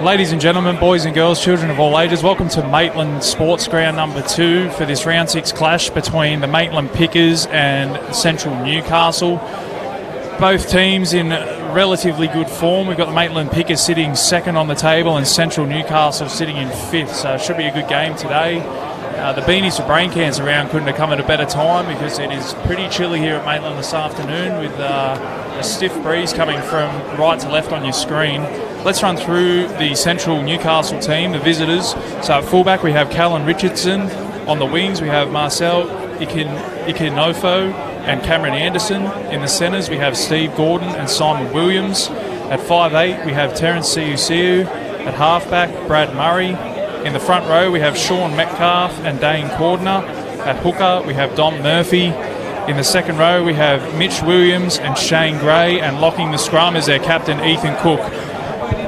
Ladies and gentlemen, boys and girls, children of all ages, welcome to Maitland Sports Ground number 2 for this round 6 clash between the Maitland Pickers and Central Newcastle. Both teams in relatively good form. We've got the Maitland Pickers sitting second on the table and Central Newcastle sitting in 5th, so it should be a good game today. The beanies for brain cancer round couldn't have come at a better time because it is pretty chilly here at Maitland this afternoon with a stiff breeze coming from right to left on your screen. Let's run through the Central Newcastle team, the visitors. So at fullback we have Callan Richardson. On the wings we have Marcel Ikinofo and Cameron Anderson. In the centres we have Steve Gordon and Simon Williams. At 5'8" we have Terence Siusiu. At halfback Brad Murray. In the front row we have Sean Metcalf and Dane Cordner. At hooker we have Dom Murphy. In the second row we have Mitch Williams and Shane Gray, and locking the scrum is their captain Ethan Cook.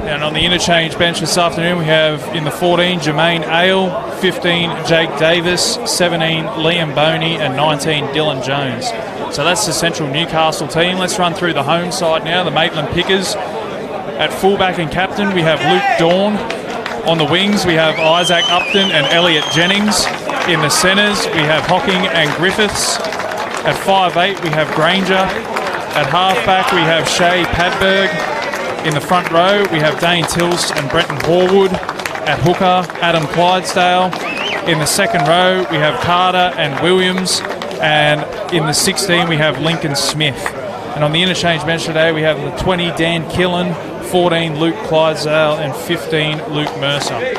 And on the interchange bench this afternoon we have in the 14 Jermaine Ale, 15 Jake Davis, 17 Liam Boney and 19 Dylan Jones. So that's the Central Newcastle team. Let's run through the home side now, the Maitland Pickers. At fullback and captain we have Luke Dawn. On the wings we have Isaac Upton and Elliot Jennings. In the centres we have Hocking and Griffiths. At 5'8" we have Granger. At halfback we have Shay Padberg. In the front row we have Dane Tilst and Brenton Horwood. At hooker Adam Clydesdale. In the second row we have Carter and Williams. And in the 16 we have Lincoln Smith. And on the interchange bench today we have the 20 Dan Killen, 14 Luke Clydesdale and 15 Luke Mercer.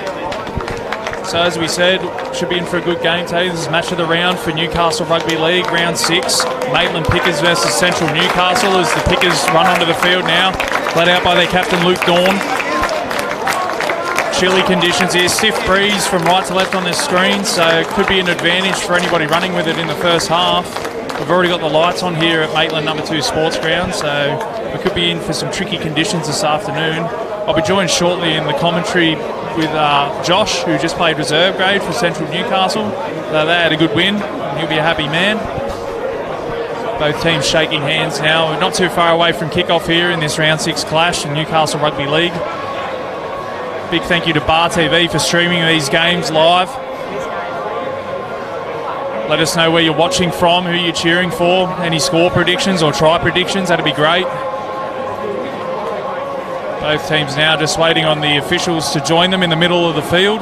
So as we said, should be in for a good game today. This is match of the round for Newcastle Rugby League, round 6. Maitland Pickers versus Central Newcastle as the Pickers run onto the field now, led out by their captain Luke Dawn. Chilly conditions here, stiff breeze from right to left on this screen, so it could be an advantage for anybody running with it in the first half. We've already got the lights on here at Maitland number 2 Sports Ground, so we could be in for some tricky conditions this afternoon. I'll be joined shortly in the commentary with Josh, who just played reserve grade for Central Newcastle. They had a good win, and he'll be a happy man. Both teams shaking hands now. We're not too far away from kickoff here in this round 6 clash in Newcastle Rugby League. Big thank you to Bar TV for streaming these games live. Let us know where you're watching from, who you're cheering for, any score predictions or try predictions, that'd be great. Both teams now just waiting on the officials to join them in the middle of the field.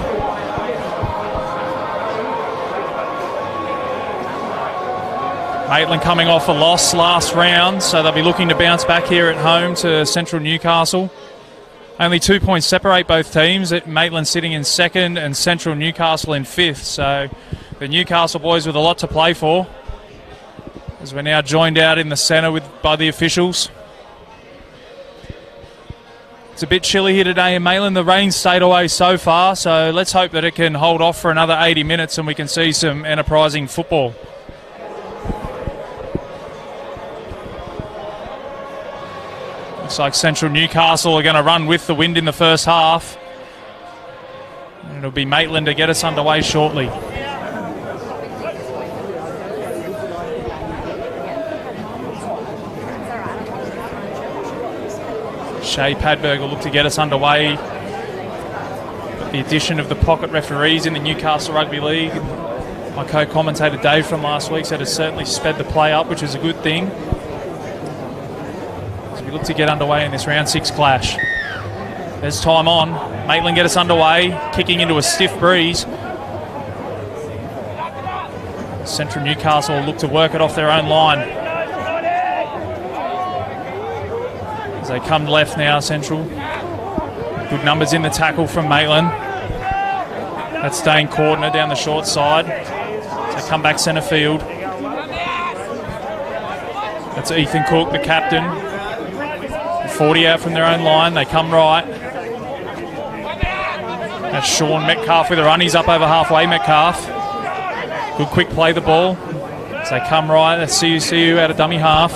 Maitland coming off a loss last round, so they'll be looking to bounce back here at home to Central Newcastle. Only 2 points separate both teams. Maitland sitting in 2nd and Central Newcastle in 5th, so the Newcastle boys with a lot to play for, as we're now joined out in the centre by the officials. It's a bit chilly here today in Maitland. The rain stayed away so far, so let's hope that it can hold off for another 80 minutes and we can see some enterprising football. Looks like Central Newcastle are going to run with the wind in the first half. And it'll be Maitland to get us underway shortly. Shay Padberg will look to get us underway. The addition of the pocket referees in the Newcastle Rugby League. My co-commentator Dave from last week said it's certainly sped the play up, which is a good thing. As we look to get underway in this round 6 clash. There's time on. Maitland get us underway, kicking into a stiff breeze. Central Newcastle will look to work it off their own line. They come left now, Central. Good numbers in the tackle from Maitland. That's Dane Cordner down the short side. They come back centre field. That's Ethan Cook, the captain. 40 out from their own line. They come right. That's Sean Metcalf with a run. He's up over halfway, Metcalf. Good quick play the ball. As they come right, that's Siu out of dummy half.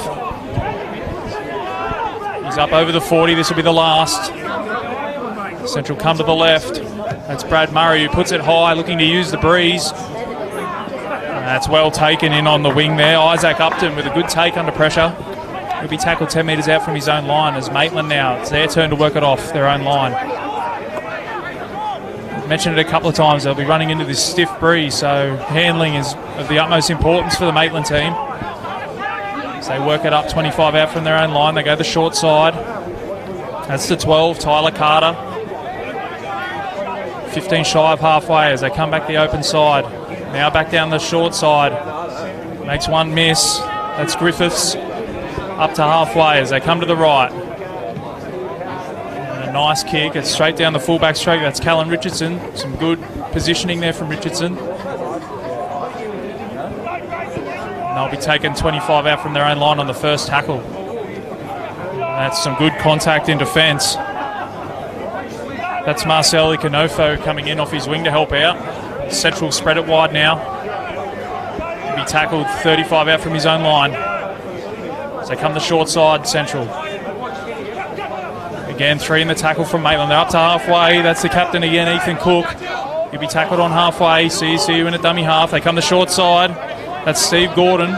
He's up over the 40, this will be the last. Central come to the left. That's Brad Murray who puts it high, looking to use the breeze. That's well taken in on the wing there. Isaac Upton with a good take under pressure. He'll be tackled 10 metres out from his own line as Maitland now, it's their turn to work it off their own line. mentioned it a couple of times, they'll be running into this stiff breeze, so handling is of the utmost importance for the Maitland team. So they work it up 25 out from their own line. They go the short side. That's the 12, Tyler Carter. 15 shy of halfway as they come back the open side. Now back down the short side. Makes one miss. That's Griffiths. Up to halfway as they come to the right. And a nice kick. It's straight down the fullback straight. That's Callan Richardson. Some good positioning there from Richardson. And they'll be taking 25 out from their own line on the first tackle. And that's some good contact in defence. That's Marcel Icanofo coming in off his wing to help out. Central spread it wide now. He'll be tackled 35 out from his own line. So they come the short side, Central. Again, 3 in the tackle from Maitland. They're up to halfway. That's the captain again, Ethan Cook. He'll be tackled on halfway. CSU in a dummy half. They come the short side. That's Steve Gordon.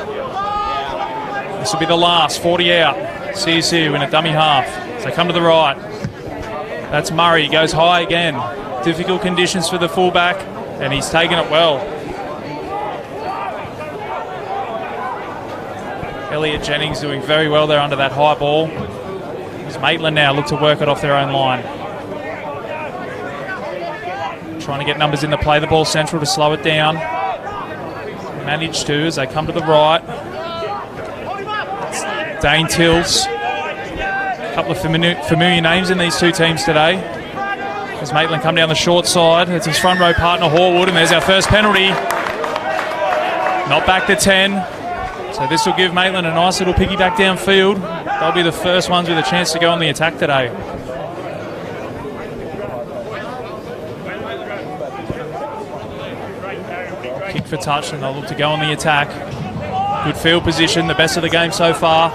This will be the last, 40 out. CSU in a dummy half. So they come to the right. That's Murray. He goes high again. Difficult conditions for the fullback, and he's taken it well. Elliot Jennings doing very well there under that high ball. As Maitland now look to work it off their own line. Trying to get numbers in the play. The ball Central to slow it down. Managed to as they come to the right. Dane Tills. A couple of familiar names in these two teams today. As Maitland come down the short side. It's his front row partner Horwood, and there's our first penalty. Not back to 10. So this will give Maitland a nice little piggyback downfield. They'll be the first ones with a chance to go on the attack today. Kick for touch, and they'll look to go on the attack. Good field position, the best of the game so far.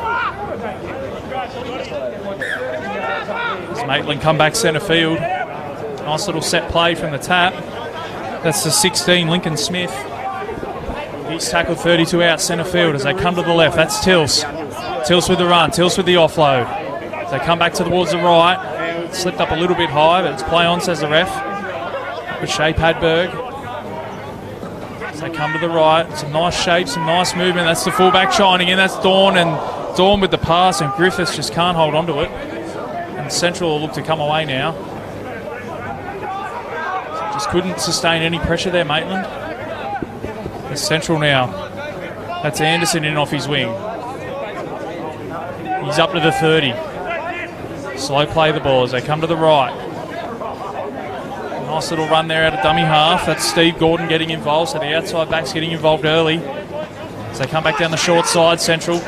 As Maitland come back centre field. Nice little set play from the tap. That's the 16, Lincoln Smith. He's tackled 32 out centre field as they come to the left. That's Tills. Tills with the run. Tills with the offload. As they come back towards the right. Slipped up a little bit high, but it's play on, says the ref. With Shea Padberg. As they come to the right. Some nice shape, some nice movement. That's the fullback shining in. That's Dawn, and Dawn with the pass, and Griffiths just can't hold on to it. And Central will look to come away now. Just couldn't sustain any pressure there, Maitland. It's Central now. That's Anderson in off his wing. He's up to the 30. Slow play the ball as they come to the right. Nice little run there out of dummy half. That's Steve Gordon getting involved, so the outside back's getting involved early. As they come back down the short side, Central.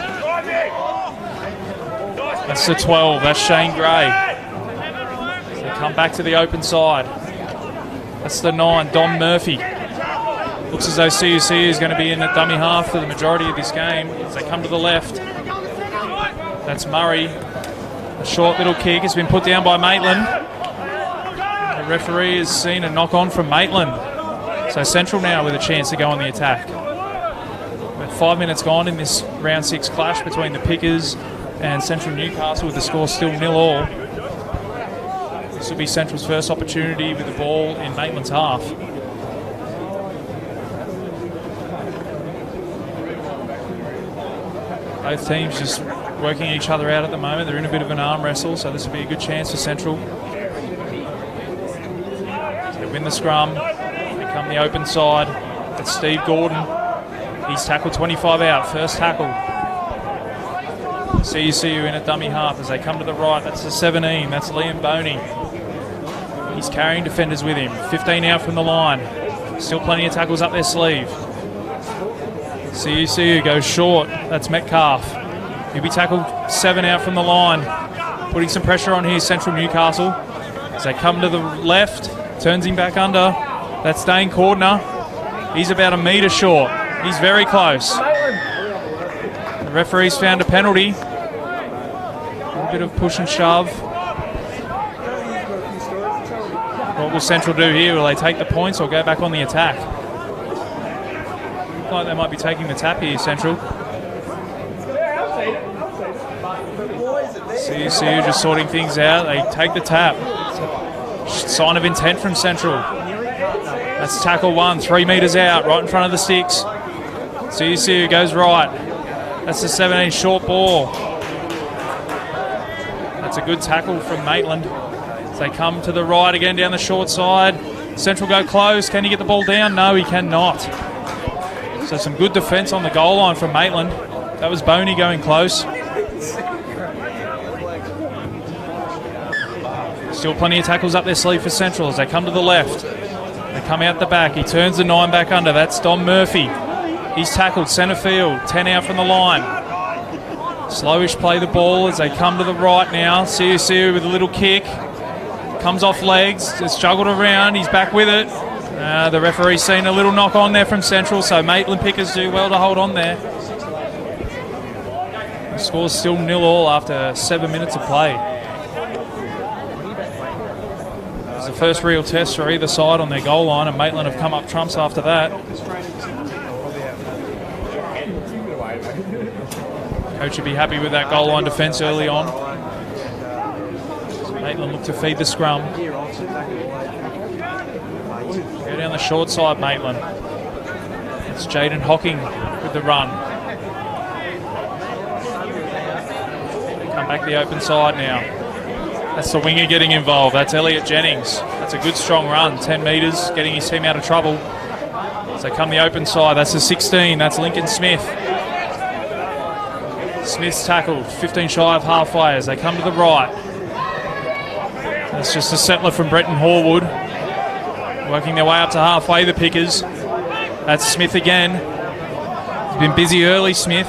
That's the 12. That's Shane Gray. As they come back to the open side. That's the 9, Don Murphy. Looks as though CUC is going to be in the dummy half for the majority of this game as they come to the left. That's Murray. A short little kick has been put down by Maitland. The referee has seen a knock on from Maitland. So Central now with a chance to go on the attack. With 5 minutes gone in this round 6 clash between the Pickers and Central Newcastle with the score still 0-0. This will be Central's first opportunity with the ball in Maitland's half. Both teams just working each other out at the moment. They're in a bit of an arm wrestle, so this will be a good chance for Central. They win the scrum. They come the open side. It's Steve Gordon. He's tackled 25 out. First tackle. CUCU in a dummy half as they come to the right. That's the 17. That's Liam Boney. He's carrying defenders with him. 15 out from the line. Still plenty of tackles up their sleeve. CUCU goes short. That's Metcalf. He'll be tackled 7 out from the line. Putting some pressure on here, Central Newcastle. As they come to the left, turns him back under. That's Dane Cordner. He's about a metre short. He's very close. The referee's found a penalty. A bit of push and shove. What will Central do here? Will they take the points or go back on the attack? Looks like they might be taking the tap here, Central. CSU just sorting things out. They take the tap. Sign of intent from Central. That's tackle 1, 3 metres out, right in front of the sticks. Siu goes right. That's the 17 short ball. That's a good tackle from Maitland. As they come to the right again down the short side. Central go close. Can he get the ball down? No, he cannot. So some good defence on the goal line from Maitland. That was Boney going close. Still plenty of tackles up their sleeve for Central as they come to the left. They come out the back. He turns the 9 back under. That's Dom Murphy. He's tackled centre field. 10 out from the line. Slowish play the ball as they come to the right now. Siu with a little kick. Comes off legs. Just juggled around. He's back with it. The referee's seen a little knock on there from Central, so Maitland Pickers do well to hold on there. The score's still 0-0 after 7 minutes of play. It's the first real test for either side on their goal line, and Maitland have come up trumps after that. Coach would be happy with that goal line defence early on. So Maitland look to feed the scrum. Go down the short side, Maitland. It's Jaden Hocking with the run. Come back the open side now. That's the winger getting involved. That's Elliot Jennings. That's a good strong run. 10 metres, getting his team out of trouble. So come the open side. That's the 16. That's Lincoln Smith. Smith's tackled. 15 shy of halfway as they come to the right. That's just a settler from Bretton Horwood. Working their way up to halfway, the Pickers. That's Smith again. He's been busy early, Smith.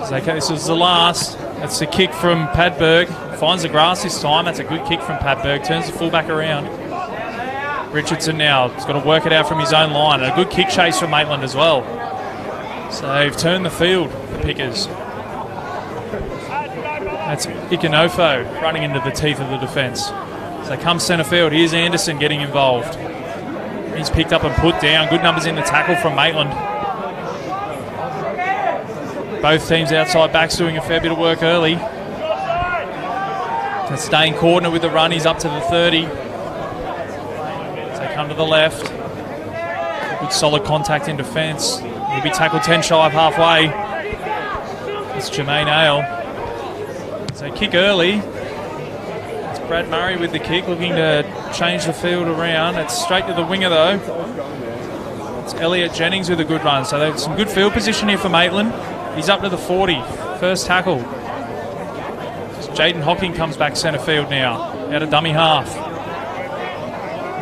This is the last. That's the kick from Padberg. Finds the grass this time. That's a good kick from Padberg. Turns the fullback around. Richardson now. He's got to work it out from his own line. And a good kick chase from Maitland as well. So they've turned the field, the Pickers. That's Ikanofo running into the teeth of the defence. So they come centre field. Here's Anderson getting involved. He's picked up and put down. Good numbers in the tackle from Maitland. Both teams outside backs doing a fair bit of work early. That's Dane Cordner with the run. He's up to the 30. So they come to the left. Good solid contact in defence. He'll be tackled 10 shy of halfway. It's Jermaine Ale. So kick early. It's Brad Murray with the kick, looking to change the field around. It's straight to the winger though. It's Elliot Jennings with a good run. So there's some good field position here for Maitland. He's up to the 40. First tackle. Jaden Hocking comes back centre field now. Out of dummy half.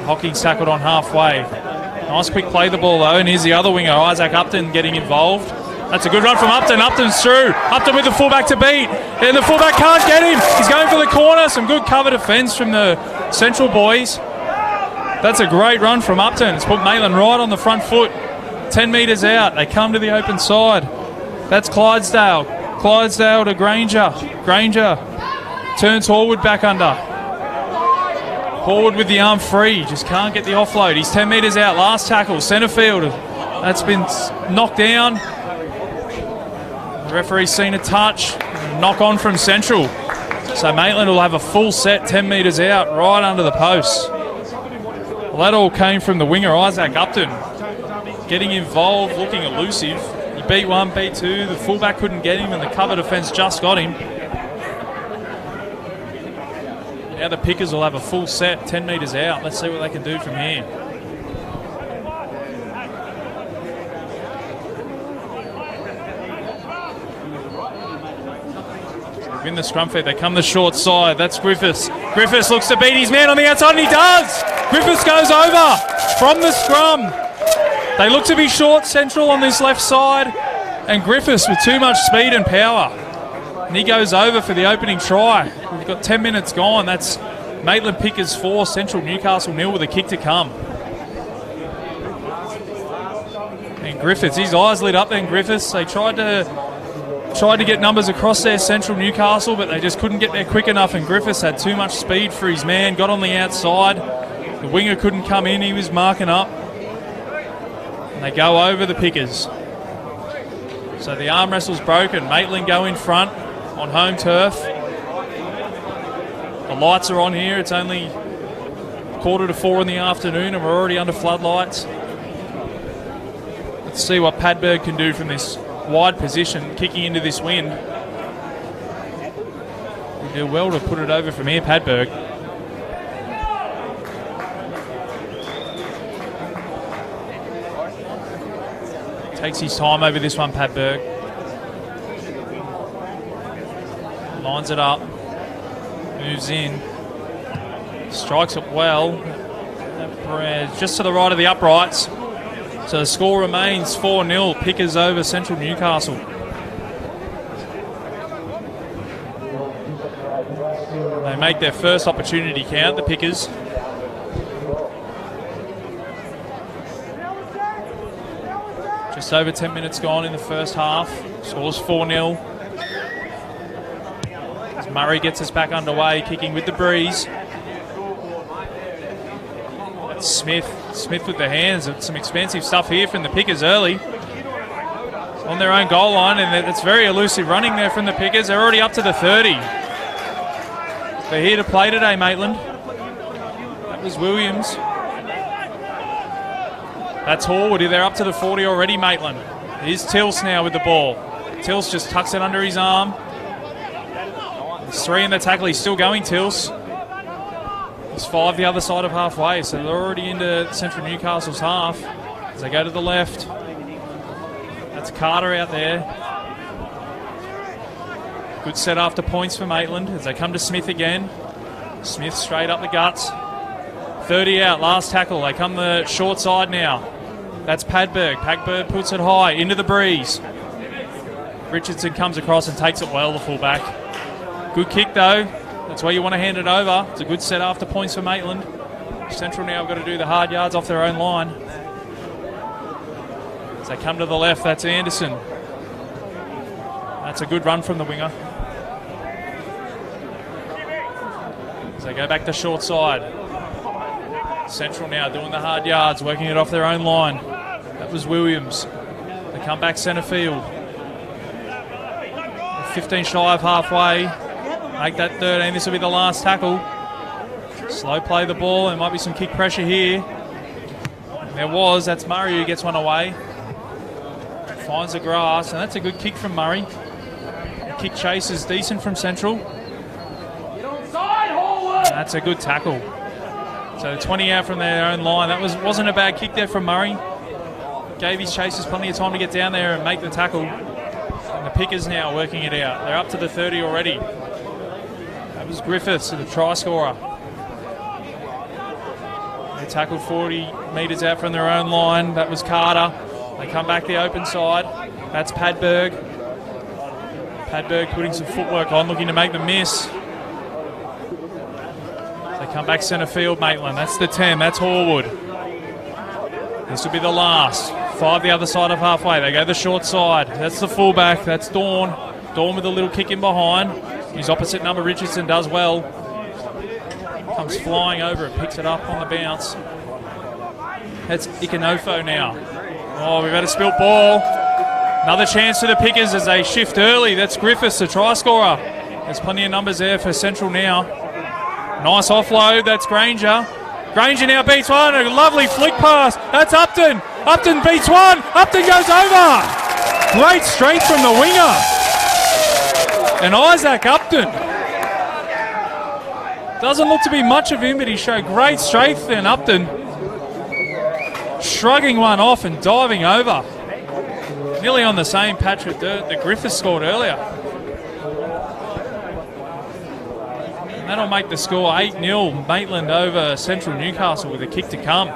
Hocking's tackled on halfway. Nice quick play the ball though. And here's the other winger, Isaac Upton, getting involved. That's a good run from Upton. Upton's through. Upton with the fullback to beat. And the fullback can't get him. He's going for the corner. Some good cover defence from the Central boys. That's a great run from Upton. It's put Maitland right on the front foot. 10 metres out. They come to the open side. That's Clydesdale. Clydesdale to Granger. Granger turns Horwood back under. Horwood with the arm free. Just can't get the offload. He's 10 metres out. Last tackle. Centre field. That's been knocked down. The referee's seen a touch. Knock on from Central. So Maitland will have a full set 10 metres out right under the post. Well, that all came from the winger, Isaac Upton. Getting involved, looking elusive. He beat one, beat two. The fullback couldn't get him and the cover defence just got him. Now the Pickers will have a full set 10 metres out. Let's see what they can do from here. In the scrum feed, they come the short side. That's Griffiths. Griffiths looks to beat his man on the outside, and he does! Griffiths goes over from the scrum. They look to be short Central on this left side, and Griffiths with too much speed and power. And he goes over for the opening try. We've got 10 minutes gone. That's Maitland Pickers 4, Central Newcastle 0 with a kick to come. And Griffiths, his eyes lit up then, Griffiths. They tried to get numbers across there, Central Newcastle, but they just couldn't get there quick enough, and Griffiths had too much speed for his man, got on the outside. The winger couldn't come in, he was marking up. And they go over the Pickers. So the arm wrestle's broken. Maitland go in front on home turf. The lights are on here. It's only 3:45 in the afternoon and we're already under floodlights. Let's see what Padberg can do from this wide position, kicking into this wind. He'll do well to put it over from here, Padberg. Takes his time over this one, Padberg. Lines it up. Moves in. Strikes it well. Just to the right of the uprights. So the score remains 4-0. Pickers over Central Newcastle. They make their first opportunity count, the Pickers. Just over 10 minutes gone in the first half. Scores 4-0. As Murray gets us back underway, kicking with the breeze. That's Smith. Smith with the hands. Some expensive stuff here from the Pickers early. On their own goal line, and it's very elusive running there from the Pickers. They're already up to the 30. They're here to play today, Maitland. That was Williams. That's Horwood. They're up to the 40 already, Maitland. Here's Tills now with the ball. Tills just tucks it under his arm. There's 3 in the tackle. He's still going, Tills. There's 5 the other side of halfway, so they're already into Central Newcastle's half. As they go to the left. That's Carter out there. Good set after points for Maitland as they come to Smith again. Smith straight up the guts. 30 out, last tackle. They come the short side now. That's Padberg. Padberg puts it high into the breeze. Richardson comes across and takes it well, the fullback. Good kick though. That's where you want to hand it over. It's a good set after points for Maitland. Central now have got to do the hard yards off their own line. As they come to the left, that's Anderson. That's a good run from the winger. As they go back to short side. Central now doing the hard yards, working it off their own line. That was Williams. They come back centre field. 15 shy of halfway. Make that 13. This will be the last tackle. Slow play the ball. There might be some kick pressure here. There was. That's Murray who gets one away. Finds the grass, and that's a good kick from Murray. The kick chase is decent from Central. That's a good tackle. So 20 out from their own line. That wasn't a bad kick there from Murray. Gave his chasers plenty of time to get down there and make the tackle. And the Pickers now working it out. They're up to the 30 already. That was Griffiths, the try scorer. They tackled 40 metres out from their own line. That was Carter. They come back the open side. That's Padberg. Padberg putting some footwork on, looking to make the miss. They come back centre field, Maitland. That's the 10. That's Horwood. This will be the last. 5 the other side of halfway. They go the short side. That's the fullback. That's Dawn. Dawn with a little kick in behind. His opposite number, Richardson, does well. Comes flying over it. Picks it up on the bounce. That's Ikanofo now. Oh, we've had a spilt ball. Another chance for the Pickers as they shift early. That's Griffiths, the try scorer. There's plenty of numbers there for Central now. Nice offload. That's Granger. Granger now beats one. A lovely flick pass. That's Upton. Upton beats one. Upton goes over. Great strength from the winger. And Isaac Upton. Doesn't look to be much of him, but he showed great strength. And Upton shrugging one off and diving over. Nearly on the same patch of dirt that Griffiths scored earlier. And that'll make the score 8-0. Maitland over Central Newcastle with a kick to come.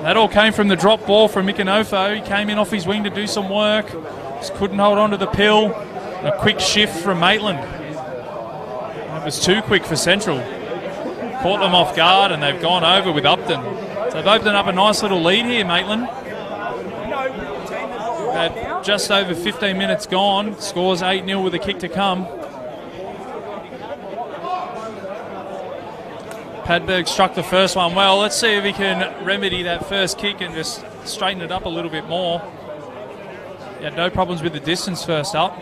That all came from the drop ball from Ikanofo. He came in off his wing to do some work. Just couldn't hold on to the pill. A quick shift from Maitland. It was too quick for Central. Caught them off guard and they've gone over with Upton. So they've opened up a nice little lead here, Maitland. At just over 15 minutes gone. Scores 8-0 with a kick to come. Padberg struck the first one well. Let's see if he can remedy that first kick and just straighten it up a little bit more. He had no problems with the distance first up.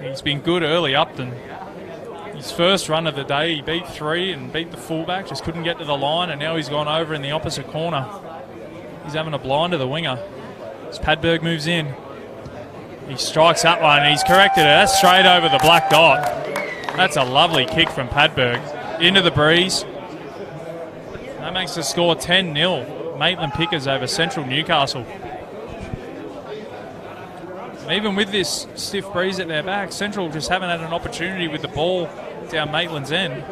He He's been good early, Upton. His first run of the day, he beat 3 and beat the fullback, just couldn't get to the line, and now he's gone over in the opposite corner. He's having a blind to the winger. As Padberg moves in, he strikes that one, and he's corrected it. That's straight over the black dot. That's a lovely kick from Padberg. Into the breeze. That makes the score 10-0. Maitland Pickers over Central Newcastle. And even with this stiff breeze at their back, Central just haven't had an opportunity with the ball down Maitland's end.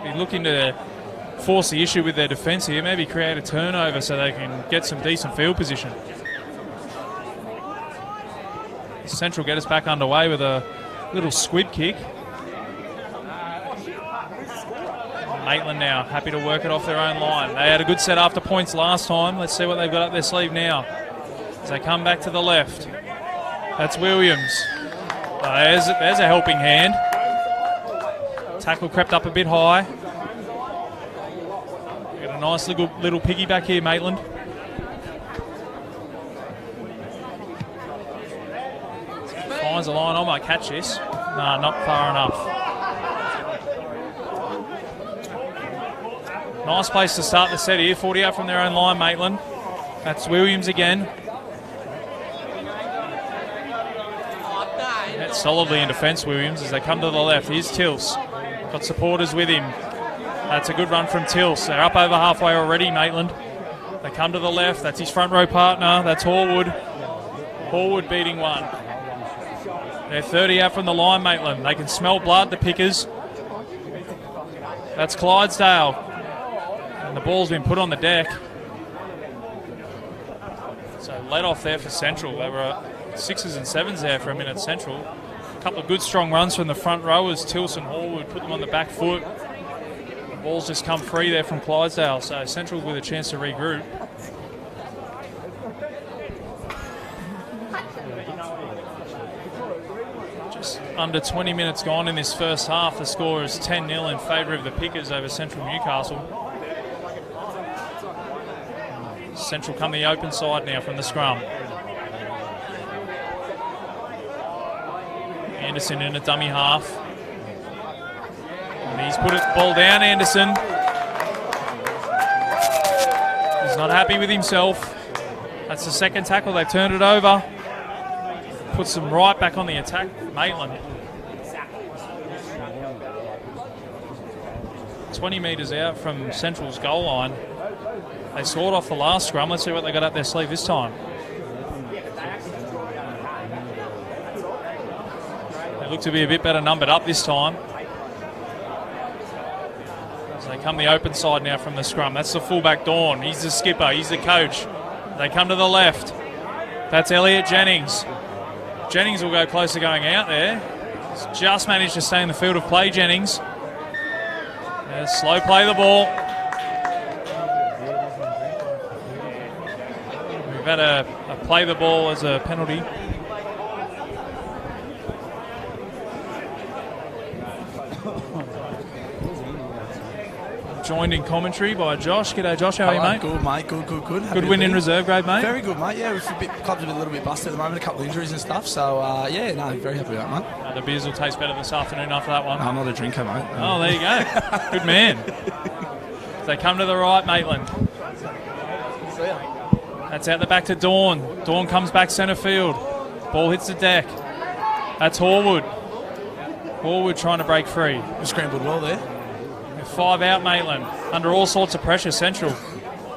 Be looking to force the issue with their defence here, maybe create a turnover so they can get some decent field position. Central get us back underway with a little squib kick. Maitland now happy to work it off their own line. They had a good set after points last time. Let's see what they've got up their sleeve now. As they come back to the left. That's Williams. There's a helping hand. Tackle crept up a bit high. Got a nice little piggyback here, Maitland. Finds the line. I might catch this. No, not far enough. Nice place to start the set here. 40 out from their own line, Maitland. That's Williams again. That's solidly in defence, Williams, as they come to the left. Here's Tills. Got supporters with him. That's a good run from Tills. They're up over halfway already, Maitland. They come to the left. That's his front row partner. That's Horwood. Horwood beating one. They're 30 out from the line, Maitland. They can smell blood, the Pickers. That's Clydesdale. And the ball's been put on the deck. So let off there for Central. They were 6s and 7s there for a minute, Central. A couple of good strong runs from the front rowers. Tilson Horwood put them on the back foot. The ball's just come free there from Clydesdale. So Central with a chance to regroup. Just under 20 minutes gone in this first half. The score is 10-0 in favour of the Pickers over Central Newcastle. Central come the open side now from the scrum. Anderson in a dummy half. And he's put it ball down, Anderson. He's not happy with himself. That's the second tackle. They've turned it over. Puts them right back on the attack. Maitland. 20 metres out from Central's goal line. They scored off the last scrum. Let's see what they got up their sleeve this time. They look to be a bit better numbered up this time. As they come the open side now from the scrum. That's the fullback, Dawn. He's the skipper. He's the coach. They come to the left. That's Elliot Jennings. Jennings will go close to going out there. He's just managed to stay in the field of play, Jennings. Slow play the ball. We've had a play the ball as a penalty. Joined in commentary by Josh. G'day, Josh. How are you, mate? Good, mate. Good. Good win in reserve grade, mate. Very good, mate. Yeah, club's a little bit busted at the moment, a couple of injuries and stuff. So, very happy with that, mate. The beers will taste better this afternoon after that one. No, I'm not a drinker, mate. Oh, there you go. Good man. They come to the right, Maitland. That's out the back to Dawn. Dawn comes back centre field. Ball hits the deck. That's Horwood. Horwood trying to break free. Scrambled well there. 5 out, Maitland. Under all sorts of pressure, Central.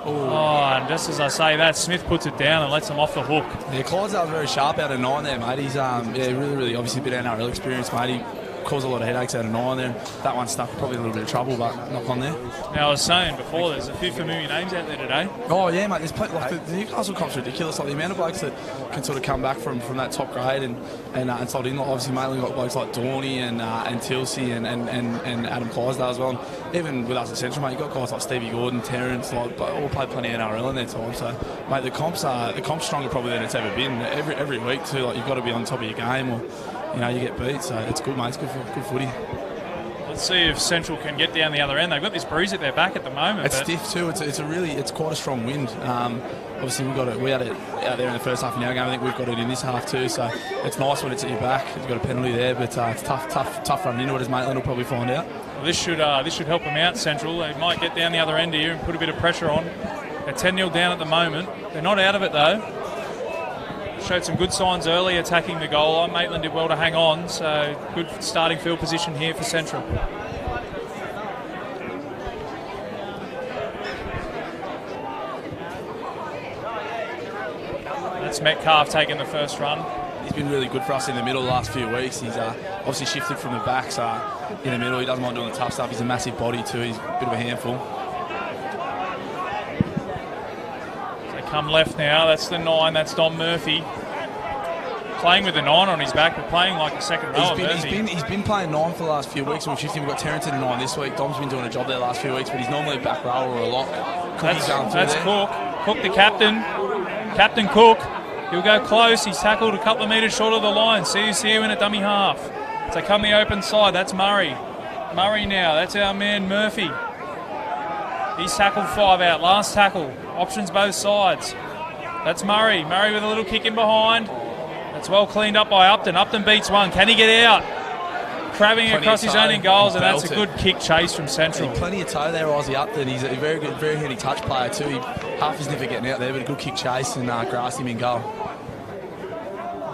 Oh, and just as I say that, Smith puts it down and lets them off the hook. Yeah, Clydesdale's very sharp out of 9 there, mate. He's really obviously a bit NRL experience, mate. He caused a lot of headaches out of 9 there. That one stuck probably a little bit of trouble, but knock on there. Now, I was saying before, there's a few familiar names out there today. Oh, yeah, mate. There's the Newcastle comp's ridiculous. Like the amount of blokes that can sort of come back from that top grade and slot in. Obviously, mainly got blokes like Dorney and Tilsey and Adam Clydesdale as well. And even with us at Central, mate, you've got guys like Stevie Gordon, Terrence, all played plenty of NRL in their time. So, mate, the comp's stronger probably than it's ever been. Every week too, like you've got to be on top of your game, or you get beat. So it's good, mate. It's good footy. Let's see if Central can get down the other end. They've got this breeze at their back at the moment. It's stiff too. It's quite a strong wind. Obviously we had it out there in the first half of our game. I think we've got it in this half too. So it's nice when it's at your back. You've got a penalty there, but it's tough running into it, as Maitland will probably find out. Well, this should help them out, Central. They might get down the other end here and put a bit of pressure on. They're 10-0 down at the moment. They're not out of it though. Showed some good signs early attacking the goal line. Maitland did well to hang on, so good starting field position here for Central. That's Metcalf taking the first run. He's been really good for us in the middle the last few weeks. He's obviously shifted from the backs in the middle. He doesn't mind doing the tough stuff. He's a massive body too. He's a bit of a handful. Come left now, that's the 9, that's Dom Murphy. Playing with the 9 on his back, but playing like a second row. He's been playing 9 for the last few weeks. We've shifted. We've got Terrington and 9 this week. Dom's been doing a job there the last few weeks, but he's normally a back row or a lock. That's Cook. Cook the captain. Captain Cook. He'll go close. He's tackled a couple of metres short of the line. CSU in a dummy half. So come the open side. That's Murray. Murray now. That's our man Murphy. He's tackled 5 out. Last tackle. Options both sides. That's Murray. Murray with a little kick in behind. That's well cleaned up by Upton. Upton beats one. Can he get out? Crabbing across his own in goals, and that's a good kick chase from Central. Plenty of toe there, Aussie Upton. He's a very good, very handy touch player too. Half his never getting out there, but a good kick chase and grassed him in goal.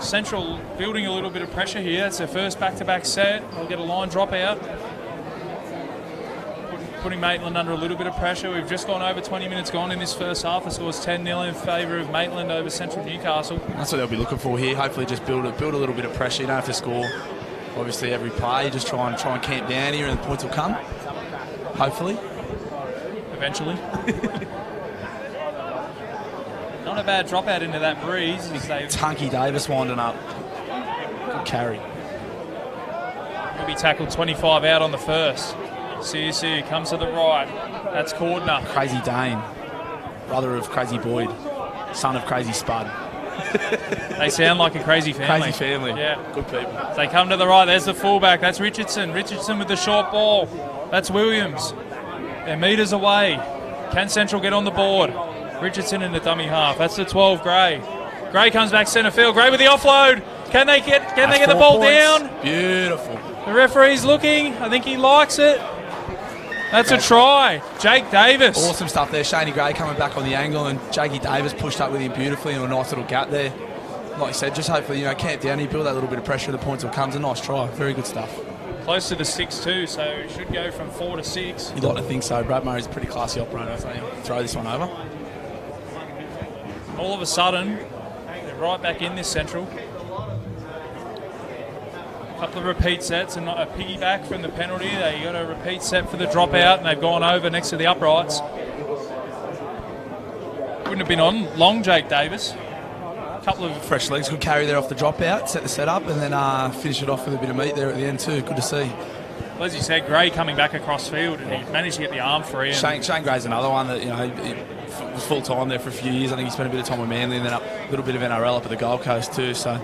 Central building a little bit of pressure here. It's their first back-to-back set. They'll get a line drop out. Putting Maitland under a little bit of pressure. We've just gone over 20 minutes gone in this first half. The score's 10-0 in favour of Maitland over Central Newcastle. That's what they'll be looking for here. Hopefully just build a little bit of pressure. You don't have to score, obviously, every play. You just try and camp down here and the points will come. Hopefully. Eventually. Not a bad drop out into that breeze. It's Hunky Davis winding up. Good carry. He'll be tackled 25 out on the first. CSU comes to the right. That's Cordner. Crazy Dane, brother of Crazy Boyd, son of Crazy Spud. They sound like a crazy family. Crazy family. Yeah. Good people. They come to the right. There's the fullback. That's Richardson. Richardson with the short ball. That's Williams. They're metres away. Can Central get on the board? Richardson in the dummy half. That's the 12, Gray. Gray comes back centre field. Gray with the offload. Can they get the ball down? Beautiful. The referee's looking. I think he likes it. That's a try. Jake Davis. Awesome stuff there. Shaney Gray coming back on the angle, and Jakey Davis pushed up with him beautifully into a nice little gap there. Like you said, just hopefully, camp down here, build that little bit of pressure, the points will come. It's a nice try. Very good stuff. Close to the 6 too, so it should go from 4 to 6. You'd like to think so. Brad Murray's a pretty classy operator, so he'll throw this one over. All of a sudden, they're right back in this Central. Couple of repeat sets and not a piggyback from the penalty. They got a repeat set for the dropout, and they've gone over next to the uprights. Wouldn't have been on long, Jake Davis. A couple of fresh legs, good carry there off the dropout, set the set up, and then finish it off with a bit of meat there at the end too. Good to see. Well, as you said, Gray coming back across field, and he managed to get the arm free. Shane Gray's another one that he was full time there for a few years. I think he spent a bit of time with Manly, and then a little bit of NRL up at the Gold Coast too. So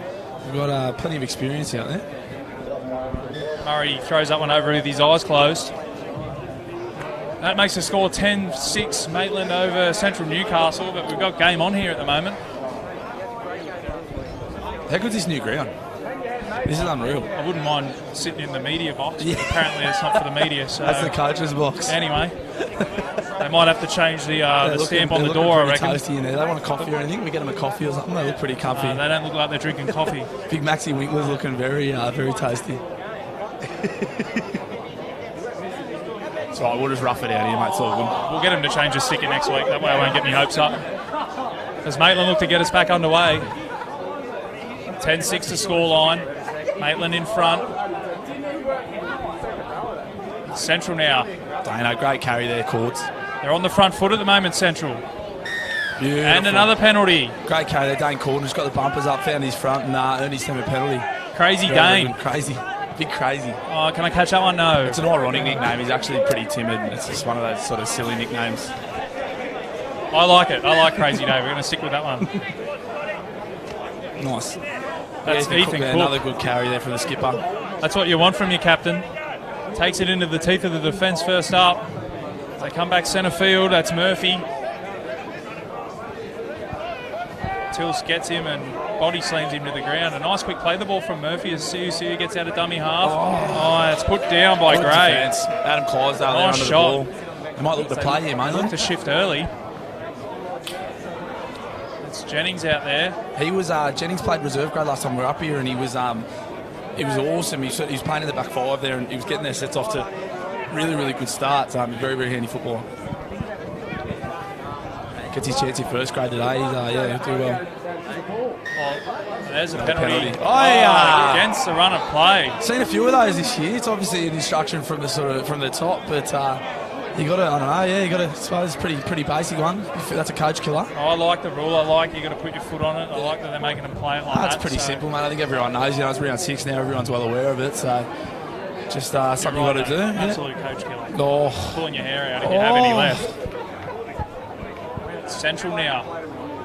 we've got plenty of experience out there. Murray throws that one over with his eyes closed. That makes the score 10-6, Maitland over Central Newcastle, but we've got game on here at the moment. How good's this new ground? This is unreal. I wouldn't mind sitting in the media box, but apparently it's not for the media. So that's the coach's box. Anyway, they might have to change the stamp on the door, I reckon. Toasty in there. They want a coffee or anything? We get them a coffee or something. They look pretty comfy. They don't look like they're drinking coffee. Big Maxi Winkler's looking very toasty. It's all right, we'll just rough it out here, mate. It's all good. We'll get him to change the sticker next week. That way I won't get my hopes up. As Maitland look to get us back underway. 10-6 to score line. Maitland in front. Central now. Dano, great carry there, Cords. They're on the front foot at the moment, Central. Beautiful. And another penalty. Great carry there, Dane Corden. Just got the bumpers up, found his front, and earned his team a penalty. Crazy Dane. Crazy. Big crazy. Oh, can I catch that one? No. It's an ironic nickname. He's actually pretty timid. It's just one of those sort of silly nicknames. I like it. I like Crazy Dave. We're going to stick with that one. Nice. That's Ethan Cook. Another good carry there from the skipper. That's what you want from your captain. Takes it into the teeth of the defence first up. They come back centre field. That's Murphy. Tills gets him and body slams him to the ground. A nice quick play the ball from Murphy as Siu gets out of dummy half. Oh, it's put down by Gray. Defense. Adam Clydesdale there under shot. the ball. They might look to play here, Maitland. To shift early. It's Jennings out there. He was Jennings played reserve grade last time we were up here, and he was awesome. He was playing in the back five there, and he was getting their sets off to really, really good starts. Very, very handy footballer. Gets his chance in first grade today. He'll do well. There's a penalty. Against the run of play. Seen a few of those this year. It's obviously an instruction from the top, but you got to, I don't know, you got to, I suppose, pretty basic one. That's a coach killer. I like the rule. I like you got to put your foot on it. I like that they're making them play it like that. That's pretty simple, mate. I think everyone knows. It's round 6 now. Everyone's well aware of it. So just something you got to do. Absolute coach killer. Pulling your hair out if you have any left. Central now,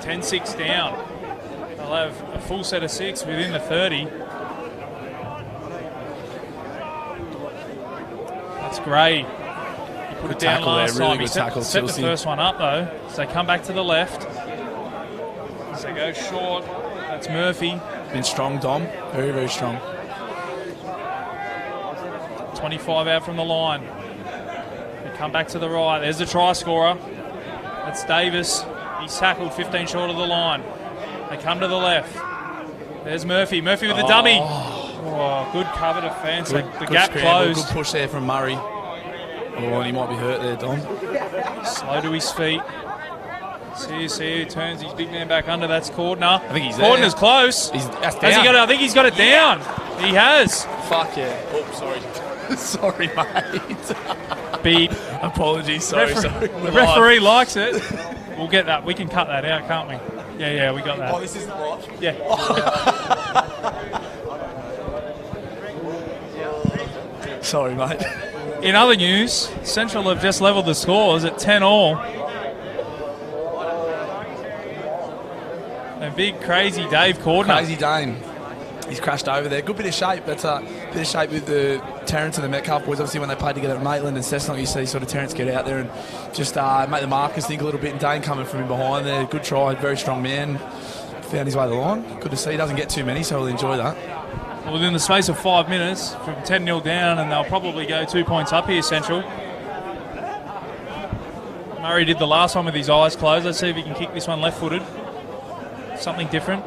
10-6 down. They'll have a full set of 6 within the 30. That's Gray. He put it down last time. Really set the first one up though. So they come back to the left. So they go short. That's Murphy. Been strong, Dom. Very, very strong. 25 out from the line. They come back to the right. There's the try scorer. That's Davis. He's tackled 15 short of the line. They come to the left. There's Murphy. Murphy with the dummy. Good cover defence. The gap closed. Good push there from Murray. And he might be hurt there, Dom. Slow to his feet. See, turns his big man back under. That's Cordner. I think he's there. Cordner's close. That's down. I think he's got it down. He has. Fuck yeah. Oh, sorry. Sorry, mate. Beep. Apologies. Sorry. The referee likes it. We'll get that. We can cut that out, can't we? Yeah, we got that. Oh, this isn't live? Yeah. Sorry, mate. In other news, Central have just levelled the scores at 10-all. A big, crazy Dave Cordner. Crazy Dane. He's crashed over there. Good bit of shape, but bit of shape with the Terrence and the Metcalf boys. Obviously, when they played together at Maitland and Cessnock, you see sort of Terrence get out there and just make the markers think a little bit. And Dane coming from in behind there. Good try, very strong man. Found his way to the line. Good to see. He doesn't get too many, so we'll enjoy that. Well, within the space of 5 minutes, from 10-0 down, and they'll probably go 2 points up here, Central. Murray did the last one with his eyes closed. Let's see if he can kick this one left-footed. Something different.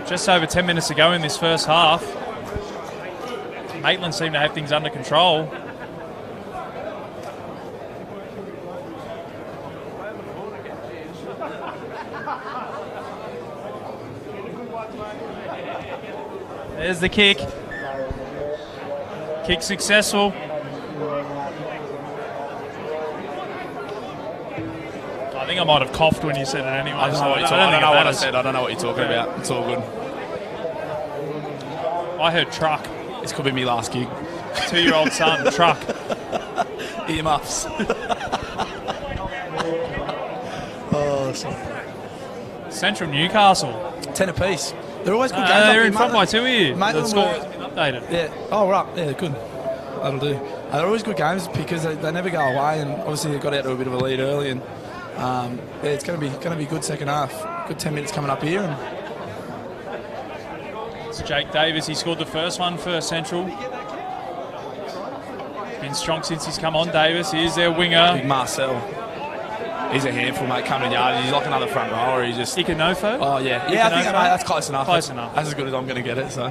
Just over 10 minutes to go in this first half. Maitland seemed to have things under control. There's the kick. Kick successful. I think I might have coughed when you said it anyway. I don't know what I said. I don't know what you're talking about. It's all good. I heard truck. This could be me last gig. 2-year-old son, truck. Earmuffs. Oh, sorry. Central Newcastle. 10 apiece. They're always good games. They're in front by 2 here. Maitland the score's been updated. Yeah. Oh, right. Yeah, good. That'll do. They're always good games because they never go away, and obviously they got out to a bit of a lead early, and it's going to be good second half. Good 10 minutes coming up here. And it's Jake Davis. He scored the first one for Central. Been strong since he's come on. Davis. Here's their winger. Big Marcel. He's a handful, mate. Coming yard. He's like another front rower. He's just. Ikanofo? Oh yeah. Yeah, I think that's close enough. Close enough. That's as good as I'm going to get it. So,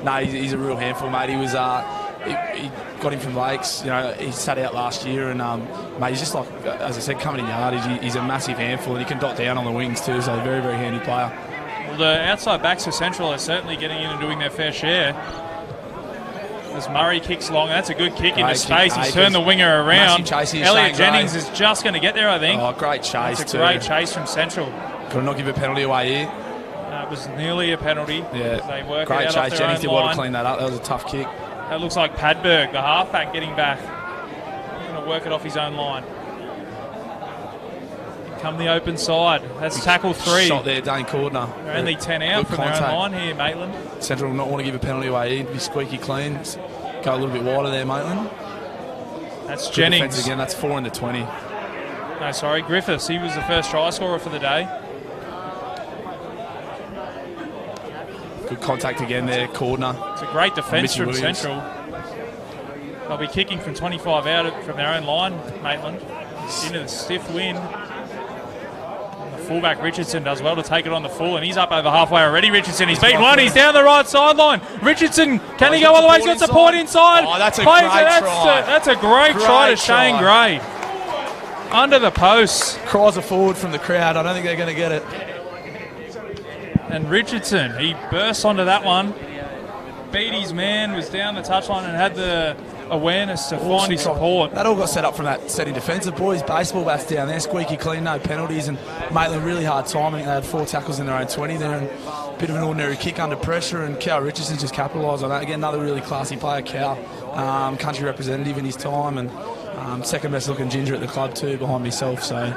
no, he's a real handful, mate. He was. He got him from Lakes. You know, he sat out last year, and mate, he's just like, as I said, coming in yard. He's a massive handful, and he can dot down on the wings too. So, very, very handy player. Well, the outside backs for Central are certainly getting in and doing their fair share. As Murray kicks long, that's a good kick into space. He's turned the winger around. Elliot Jennings is just going to get there, I think. Oh, great chase. It's a great chase from Central. Could not give a penalty away here. It was nearly a penalty. Yeah, they work great it out chase. Jennings did well to clean that up. That was a tough kick. That looks like Padberg, the halfback, getting back. Going to work it off his own line. Come the open side. That's tackle 3. Shot there, Dane Cordner. They're only 10 out from their own line here, Maitland. Central not want to give a penalty away. He'd be squeaky clean. go a little bit wider there, Maitland. That's Good Jennings. defence again. That's 4 into 20. No, sorry, Griffiths. He was the first try scorer for the day. Good contact again there, Cordner. It's a great defence from Williams. Central. They'll be kicking from 25 out from their own line, Maitland. Into the stiff wind. The fullback Richardson does well to take it on the full, and he's up over halfway already. Richardson, he's beaten one. He's down the right sideline. Richardson, can he go all the way? He's got support inside. Oh, that's a great try. That's a great try to Shane Gray. Under the post. Cries are forward from the crowd. I don't think they're going to get it. And Richardson, he burst onto that one. Beat his man, was down the touchline and had the awareness to find his support. That all got set up from that setting defensive boys. Baseball bats down there, squeaky clean, no penalties, and Maitland really hard timing. They had 4 tackles in their own 20 there, and a bit of an ordinary kick under pressure, and Cal Richardson just capitalised on that. Again, another really classy player, Cal, country representative in his time, and second best looking ginger at the club too, behind myself. So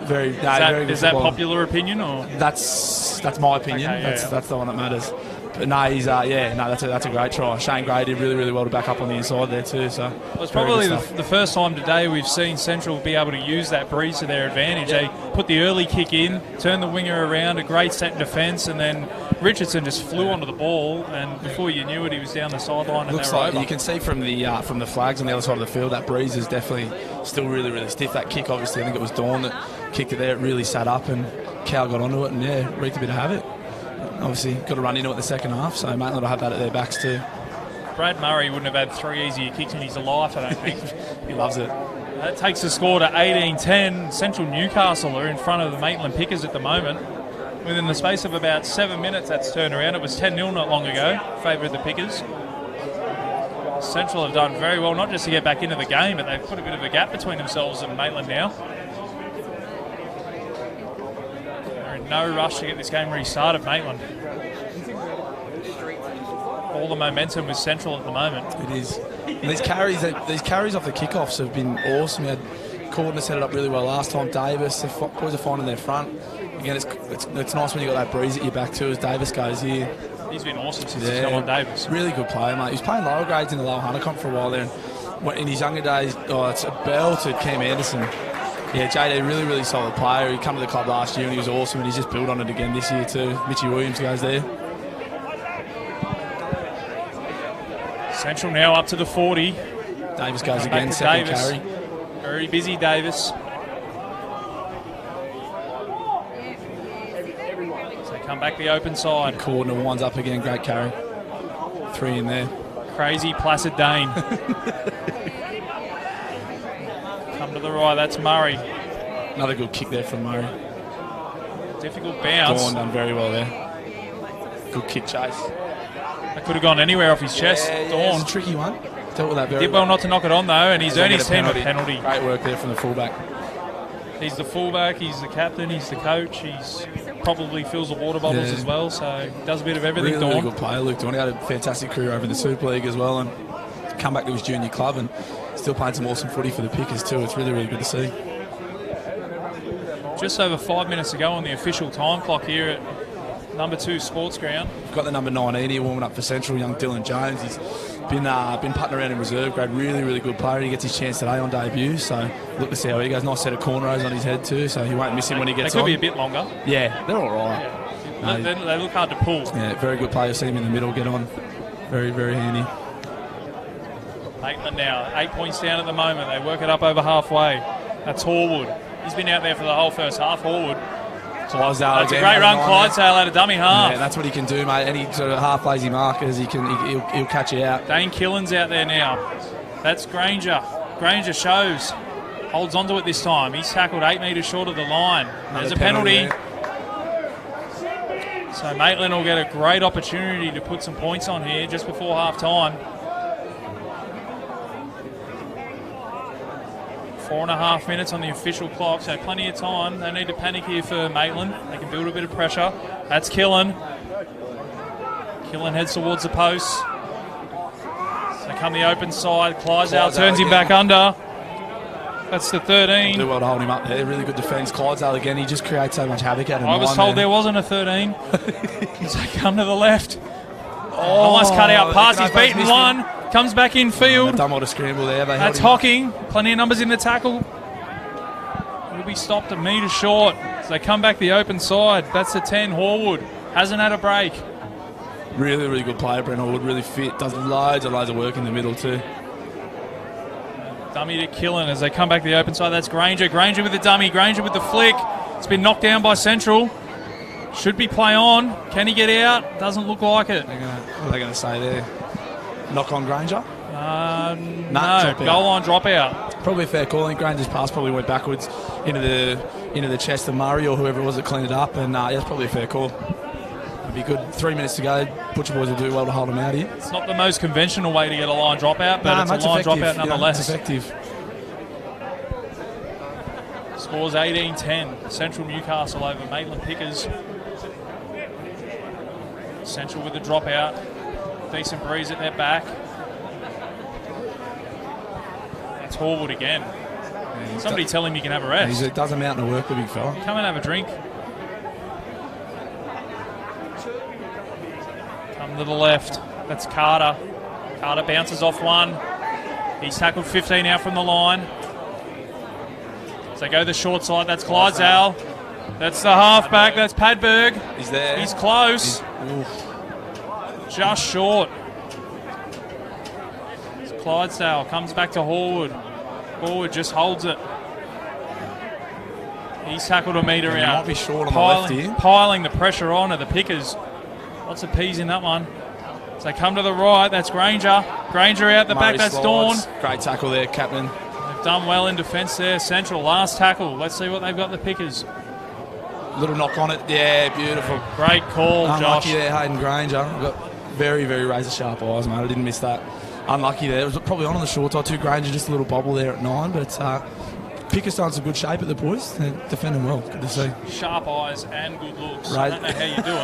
very good. Is that popular opinion or? That's my opinion. Okay, that's the one that matters. But no, that's a great try. Shane Gray did really well to back up on the inside there too. So well, it's probably the first time today we've seen Central be able to use that breeze to their advantage. They put the early kick in, turned the winger around, a great set defence, and then Richardson just flew onto the ball, and before you knew it, he was down the sideline. Looks like you can see from the flags on the other side of the field that breeze is definitely still really stiff. That kick, obviously, I think it was Dawn that kicked it there. It really sat up, and Cal got onto it, and wreaked a bit of havoc. Obviously, got to run into it in the second half, so Maitland will have that at their backs too. Brad Murray wouldn't have had 3 easier kicks in his life, I don't think. He loves it. That takes the score to 18-10. Central Newcastle are in front of the Maitland Pickers at the moment. Within the space of about 7 minutes, that's turned around. It was 10-0 not long ago, favoured the Pickers. Central have done very well, not just to get back into the game, but they've put a bit of a gap between themselves and Maitland now. No rush to get this game restarted, Maitland. All the momentum with Central at the moment. It is. And these carries off the kickoffs have been awesome. We had Cordner set it up really well last time. Davis, the boys are finding their front. Again, it's nice when you got that breeze at your back too as Davis goes here. He's been awesome since he's come on, Davis. Really good player, mate. He was playing lower grades in the lower Hunter comp for a while there. And in his younger days, it's a bell to Cam Anderson. Yeah, JD, really solid player. He came to the club last year and he was awesome, and he's just built on it again this year too. Mitchie Williams goes there. Central now up to the 40. Davis goes again, second carry. Very busy, Davis. So come back the open side. Cordner winds up again, great carry. 3 in there. Crazy Placid Dane. Come to the right, that's Murray. Another good kick there from Murray. Difficult bounce. Dawn done very well there. Good kick chase. That could have gone anywhere off his chest. Dawn. It's a tricky one. Dealt with that very Did well not to knock it on though, and he's earned his team a penalty. Great work there from the fullback. He's the fullback, he's the captain, he's the coach, he's probably fills the water bottles as well, so he does a bit of everything. Really good player, Luke Dawn. He had a fantastic career over in the Super League as well, and come back to his junior club and still playing some awesome footy for the Pickers too. It's really good to see. Just over 5 minutes to go on the official time clock here at number 2 Sports Ground. We've got the number 19 here warming up for Central, young Dylan Jones. He's been putting around in reserve grade, really good player. He gets his chance today on debut, so look to see how he goes. Nice set of cornrows on his head too, so he won't miss him when he gets on. They could be a bit longer. Yeah, they're all right. Yeah. They look hard to pull. Yeah, very good player. See him in the middle, get on. Very handy. Maitland now, 8 points down at the moment. They work it up over halfway. That's Horwood. He's been out there for the whole first half, Horwood. Clydesdale that's a great run, Clydesdale at a dummy half. Yeah, that's what he can do, mate. Any sort of half lazy markers, he'll catch you out. Dane Killen's out there now. That's Granger. Granger shows. Holds onto it this time. He's tackled 8 metres short of the line. There's a penalty. So Maitland will get a great opportunity to put some points on here just before half time. 4.5 minutes on the official clock, so plenty of time. They need to panic here for Maitland. They can build a bit of pressure. That's Killen. Killen heads towards the post. They come the open side. Clydesdale turns him back under. That's the 13. Do well to hold him up there. Really good defence. Clydesdale again. He just creates so much havoc out of him. I was told there wasn't a 13. So come to the left. Nice cut out pass. He's beaten one. Comes back in field. Done a lot of scramble there. That's Hocking. Plenty of numbers in the tackle. Will be stopped a metre short. So they come back the open side. That's the 10, Horwood. Hasn't had a break. Really, really good player, Brent Horwood. Really fit. Does loads of work in the middle too. Dummy to Killen as they come back the open side. That's Granger. Granger with the dummy. Granger with the flick. It's been knocked down by Central. Should be play on. Can he get out? Doesn't look like it. What are they going to say there? Knock on Granger? No, goal line drop out. Probably a fair call. I think Granger's pass probably went backwards into the chest of Murray or whoever it was that cleaned it up, and that's probably a fair call. It'd be good. 3 minutes to go. Butcher Boys will do well to hold him out here. It's not the most conventional way to get a line drop out, but it's a line drop out nonetheless. It's effective. Scores 18-10. Central Newcastle over Maitland Pickers. Central with the dropout. Decent breeze at their back. It's Horwood again. Yeah, somebody tell him you can have a rest. He does a mountain of work, the big fella. Come and have a drink. Come to the left. That's Carter. Carter bounces off one. He's tackled 15 out from the line. So they go the short side. That's Clydesdale. That's the halfback. That's Padberg. He's there. He's close. Just short. It's Clydesdale. Comes back to Horwood. Horwood just holds it. He's tackled a metre out. He might be short on the left here. Piling the pressure on at the Pickers. Lots of P's in that one. So they come to the right. That's Granger. Granger out the back. That's Dawn. Great tackle there, captain. They've done well in defence there. Central, last tackle. Let's see what they've got, the Pickers. Little knock on it. Yeah, beautiful. Great call, Josh. Unlucky there, Hayden Granger. Got very, very razor-sharp eyes, mate. I didn't miss that. Unlucky there. It was probably on the short side too. Granger just a little bobble there at 9, but Pickers starting some good shape at the boys. They're defending well. Good to see. Sharp eyes and good looks. Right. I don't know how you do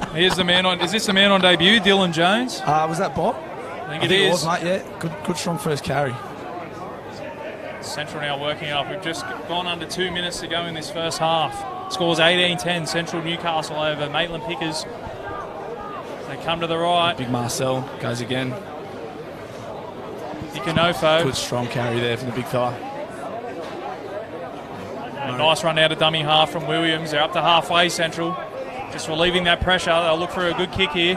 it. Here's the man on. Is this the man on debut, Dylan Jones? Was that Bob? I think it was, mate. Yeah, good, strong first carry. Central now working up. We've just gone under 2 minutes to go in this first half. Scores 18-10. Central Newcastle over Maitland Pickers. They come to the right. Big Marcel goes again. Ikanofo. Good strong carry there from the big fella. Nice run out of dummy half from Williams. They're up to halfway, Central. Just relieving that pressure. They'll look for a good kick here.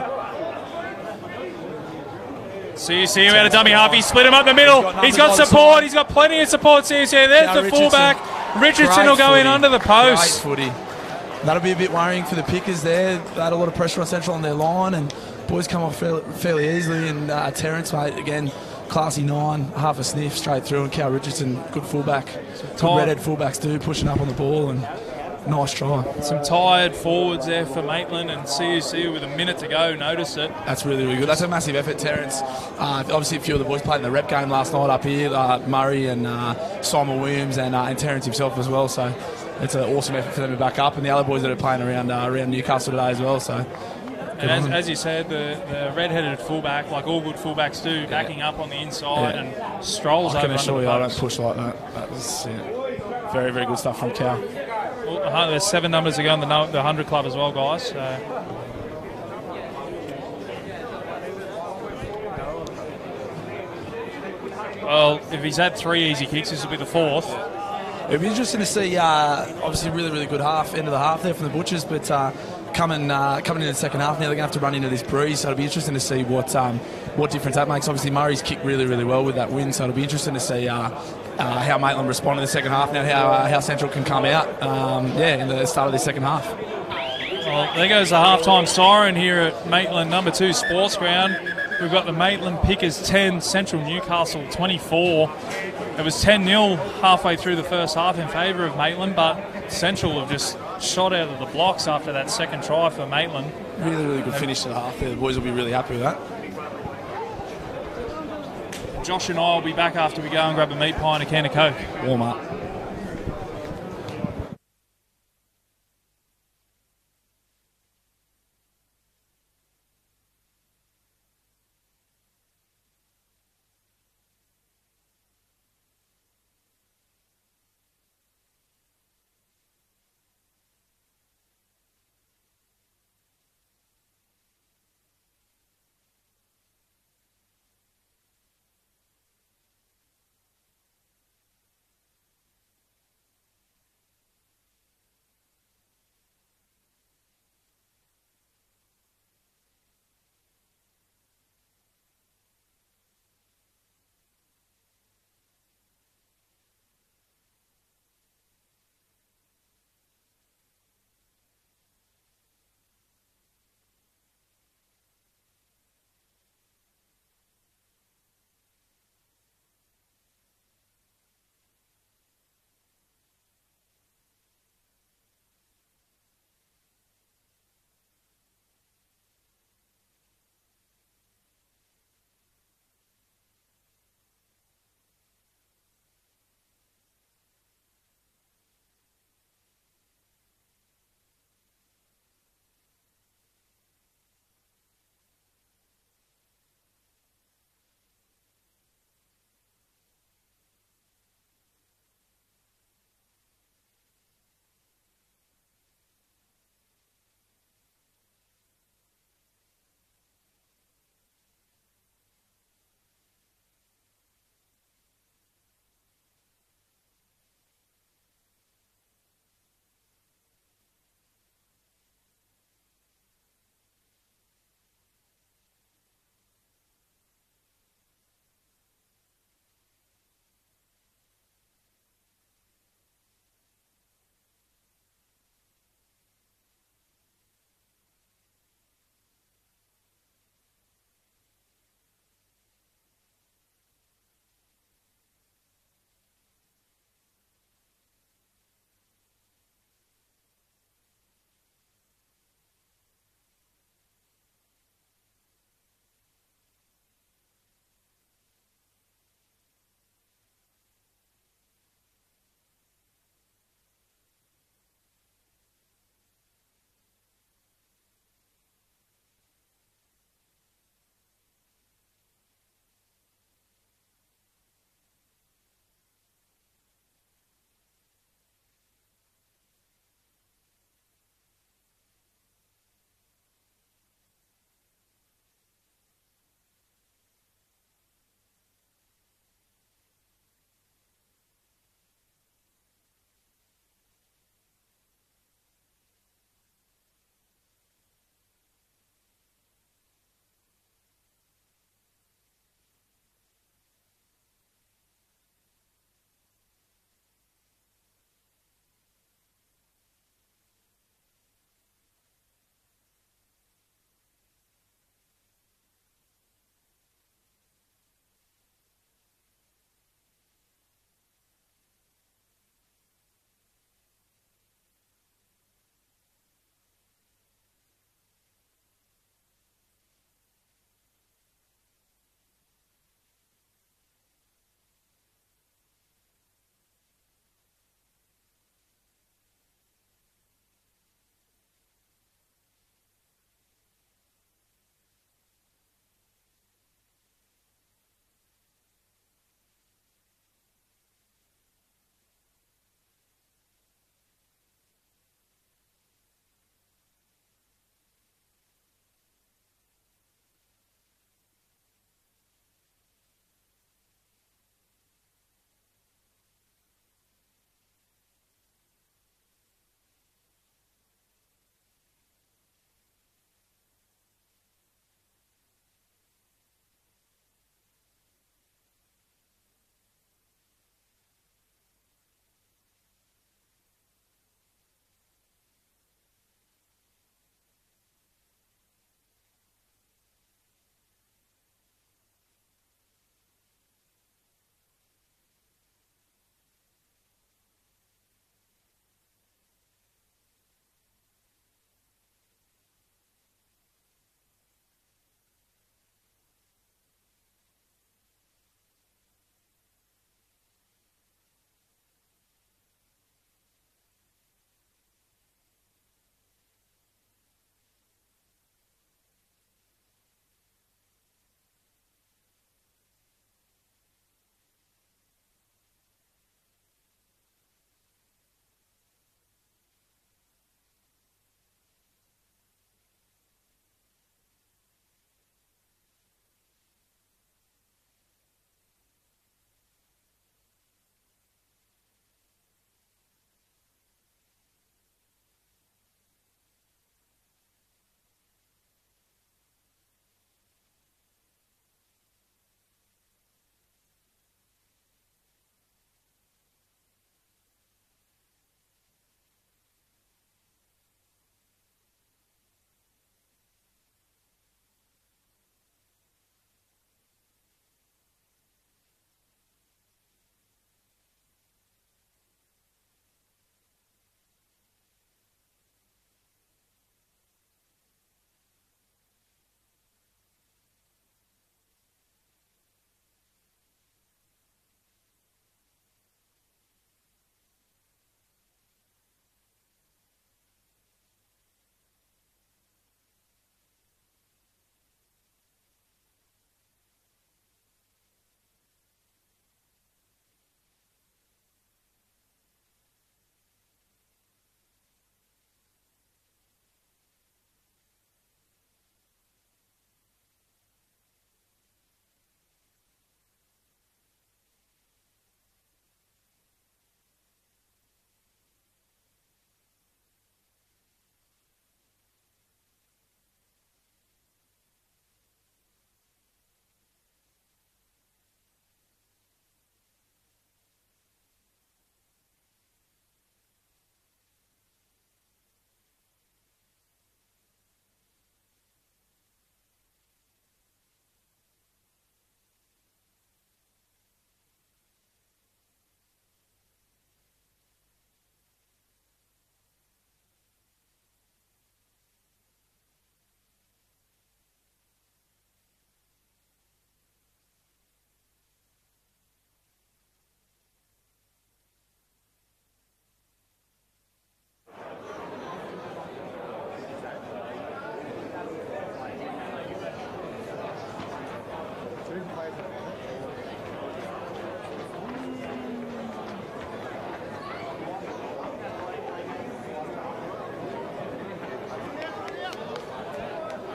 CSU out of dummy half. He split him up the middle. He's got support. He's got plenty of support, CSU. There's the fullback. Richardson will go in under the post. Great footy. That'll be a bit worrying for the Pickers there. They had a lot of pressure on Central on their line, and boys come off fairly easily. And Terrence, mate, again, classy 9, half a sniff straight through, and Cal Richardson, good fullback. Good redhead fullbacks too, pushing up on the ball, and nice try. Some tired forwards there for Maitland, and CUC with a minute to go notice it. That's really, really good. That's a massive effort, Terrence. Obviously, a few of the boys played in the rep game last night up here, Murray and Simon Williams and Terrence himself as well, so it's an awesome effort for them to back up, and the other boys that are playing around Newcastle today as well, so... And as you said, the red-headed fullback, like all good fullbacks do, backing up on the inside and strolls over. I can assure you I don't push like that. That was very, very good stuff from Cal. Well, there's 7 numbers to go in the 100 club as well, guys. So. Well, if he's had 3 easy kicks, this will be the 4th. It'll be interesting to see, obviously, really, really good end of the half there from the Butchers, but coming into the second half now, they're going to have to run into this breeze, so it'll be interesting to see what difference that makes. Obviously, Murray's kicked really, really well with that win, so it'll be interesting to see how Maitland respond in the second half now, how Central can come out, in the start of the second half. Well, there goes the halftime siren here at Maitland number 2 Sports Ground. We've got the Maitland Pickers 10, Central Newcastle 24. It was 10-0 halfway through the first half in favour of Maitland, but Central have just shot out of the blocks after that second try for Maitland. Really, really good finish to the half there. The boys will be really happy with that. Josh and I will be back after we go and grab a meat pie and a can of Coke. Warm up.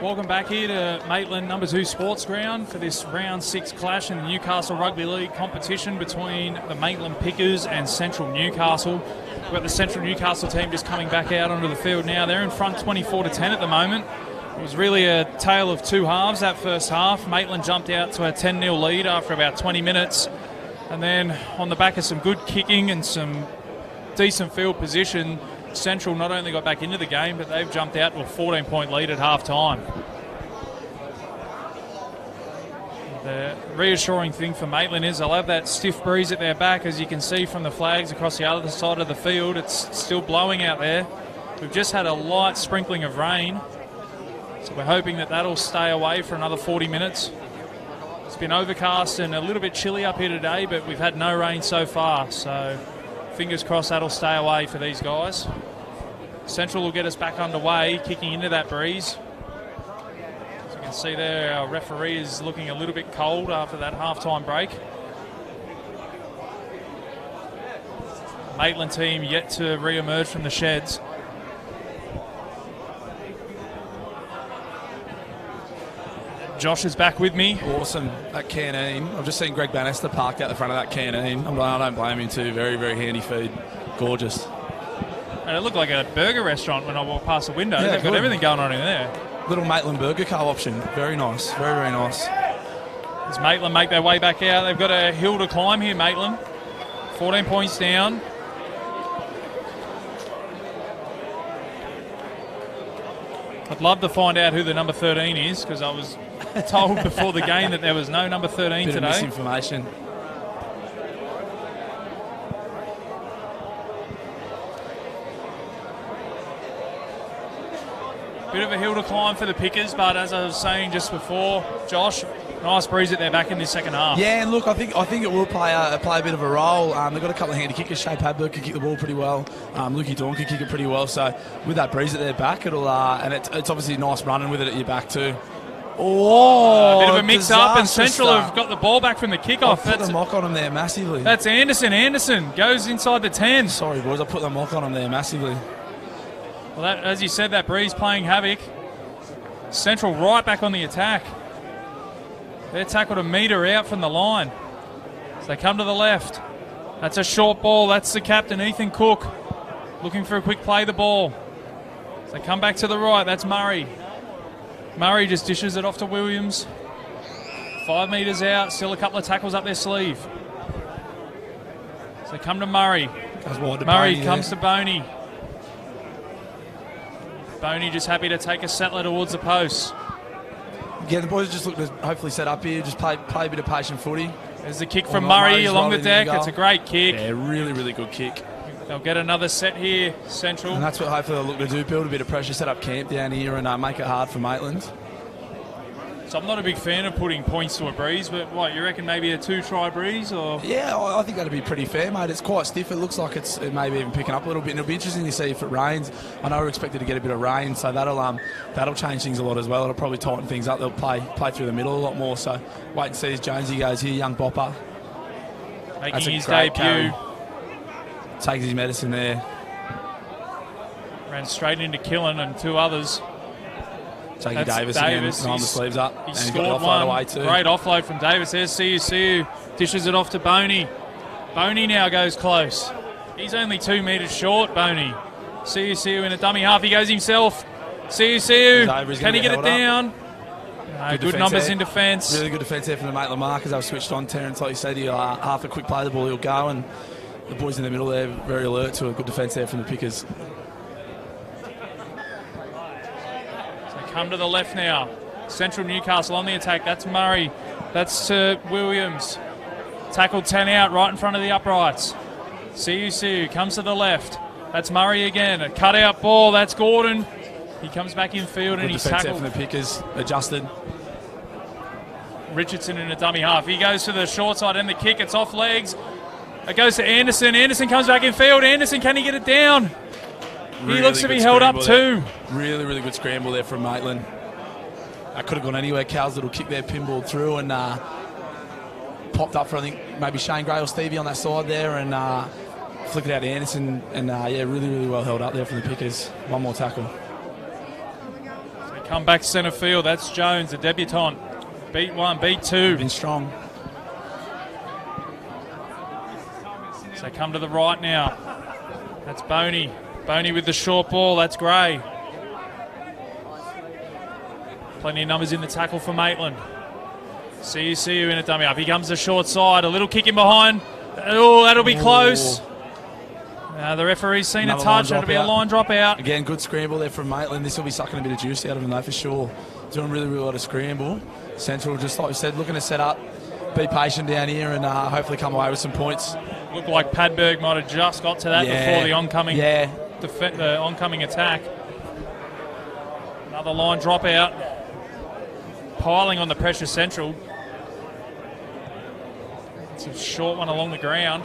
Welcome back here to Maitland number 2 Sports Ground for this round 6 clash in the Newcastle Rugby League competition between the Maitland Pickers and Central Newcastle. We've got the Central Newcastle team just coming back out onto the field now. They're in front 24-10 at the moment. It was really a tale of two halves that first half. Maitland jumped out to a 10-0 lead after about 20 minutes. And then on the back of some good kicking and some decent field position, Central not only got back into the game, but they've jumped out to a 14-point lead at half-time. The reassuring thing for Maitland is they'll have that stiff breeze at their back. As you can see from the flags across the other side of the field, it's still blowing out there. We've just had a light sprinkling of rain, so we're hoping that that'll stay away for another 40 minutes. It's been overcast and a little bit chilly up here today, but we've had no rain so far, so fingers crossed that'll stay away for these guys. Central will get us back underway, kicking into that breeze. As you can see there, our referee is looking a little bit cold after that half-time break. Maitland team yet to re-emerge from the sheds. Josh is back with me. Awesome. That canteen. I've just seen Greg Bannister parked out the front of that canteen. I don't blame him too. Very, very handy feed. Gorgeous. And it looked like a burger restaurant when I walked past the window. Yeah, They've got everything going on in there. Little Maitland burger car option. Very nice. Very, very nice. As Maitland make their way back out, they've got a hill to climb here, Maitland. 14 points down. I'd love to find out who the number 13 is, because I was told before the game that there was no number 13 Bit today. of misinformation. Bit of a hill to climb for the Pickers, but as I was saying just before, Josh, nice breeze at their back in this second half. Yeah, and look, I think it will play a bit of a role. They've got a couple of handy kickers. Shea Padberg can kick the ball pretty well. Lukey Dawn can kick it pretty well. So with that breeze at their back, it'll and it's obviously nice running with it at your back too. Oh, a bit of a mix-up, and Central have got the ball back from the kickoff. I put the mock on him there massively. That's Anderson. Anderson goes inside the 10. Sorry, boys, I put the mock on him there massively. Well, that, as you said, that breeze playing havoc. Central right back on the attack. They're tackled a metre out from the line. So they come to the left. That's a short ball. That's the captain, Ethan Cook, looking for a quick play the ball. So they come back to the right. That's Murray. Murray just dishes it off to Williams. 5 metres out. Still a couple of tackles up their sleeve. So they come to Murray. Murray comes to Boney. Boney just happy to take a settler towards the post. Yeah, the boys just look to hopefully set up here, just play a bit of patient footy. There's the kick from Murray along the deck. It's a great kick. Yeah, really, really good kick. They'll get another set here, Central. And that's what hopefully they'll look to do, build a bit of pressure, set up camp down here and make it hard for Maitland. So I'm not a big fan of putting points to a breeze, but what, you reckon maybe a 2-try breeze? Or? Yeah, I think that'd be pretty fair, mate. It's quite stiff. It looks like it may be even picking up a little bit. And it'll be interesting to see if it rains. I know we're expected to get a bit of rain, so that'll change things a lot as well. It'll probably tighten things up. They'll play through the middle a lot more. So wait and see as Jonesy goes here, young bopper. Making his debut. Carry. Takes his medicine there. Ran straight into Killen and 2 others. Taking Davis again, tying the sleeves up. He scored one. Away too. Great offload from Davis. There's Siu. Dishes it off to Boney. Boney now goes close. He's only 2 metres short, Boney. Siu in a dummy half. He goes himself. Siu. Can he get it down? Good numbers in defence. Really good defence there from the Maitland markers. They've switched on. Terence, like you said, half a quick play the ball, he'll go. And the boys in the middle there, very alert to a good defence there from the Pickers. Come to the left now. Central Newcastle on the attack. That's Murray. That's to Williams. Tackled 10 out right in front of the uprights. Siu comes to the left. That's Murray again. A cut-out ball. That's Gordon. He comes back in field and he's tackled. From the Pickers, adjusted. Richardson in a dummy half. He goes to the short side and the kick. It's off legs. It goes to Anderson. Anderson comes back in field. Anderson, can he get it down? He looks to be held up too. Really, really good scramble there from Maitland. That could have gone anywhere. Cal's little kick there, pinball through and popped up for, I think, maybe Shane Gray or Stevie on that side there and flicked it out to Anderson. And, yeah, really, really well held up there from the Pickers. One more tackle. So come back centre field. That's Jones, the debutant. Beat one, beat two. Been strong. So come to the right now. That's Boney. Boney with the short ball. That's Gray. Plenty of numbers in the tackle for Maitland. See you in a dummy up. He comes the short side. A little kick in behind. Oh, that'll be close. The referee's seen a touch. That'll be a line drop out. Again, good scramble there from Maitland. This will be sucking a bit of juice out of him, though, for sure. Doing really, really well to scramble. Central, just like we said, looking to set up, be patient down here, and hopefully come away with some points. Looked like Padberg might have just got to that before the oncoming, the oncoming attack. Another line drop out. Piling on the pressure, Central. It's a short one along the ground.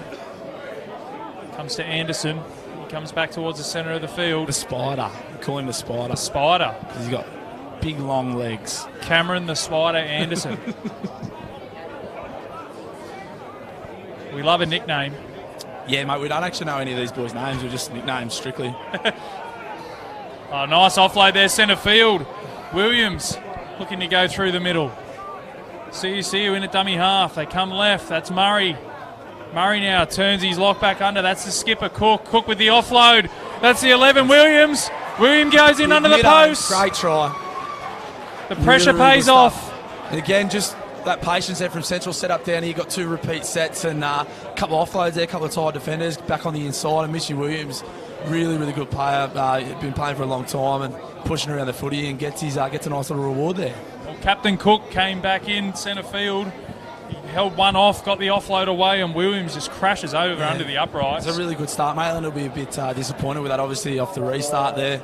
Comes to Anderson. He comes back towards the centre of the field. The Spider. We call him the Spider. The Spider. He's got big, long legs. Cameron the Spider Anderson. We love a nickname. Yeah, mate, we don't actually know any of these boys' names. We're just nicknames strictly. Oh, nice offload there, centre field. Williams looking to go through the middle. See you in a dummy half. They come left. That's Murray. Murray now turns his lock back under. That's the skipper, Cook. Cook with the offload. That's the 11, Williams. Williams goes in under the post. Great try. The pressure pays off. And again, just that patience there from Central set up down here. Got 2 repeat sets and a couple of offloads there, a couple of tired defenders back on the inside. And Mitchy Williams, really, really good player. Been playing for a long time and pushing around the footy and gets a nice little reward there. Well, Captain Cook came back in centre field. He held one off, got the offload away, and Williams just crashes over under the uprights. It's a really good start. Maitland will be a bit disappointed with that, obviously, off the restart there.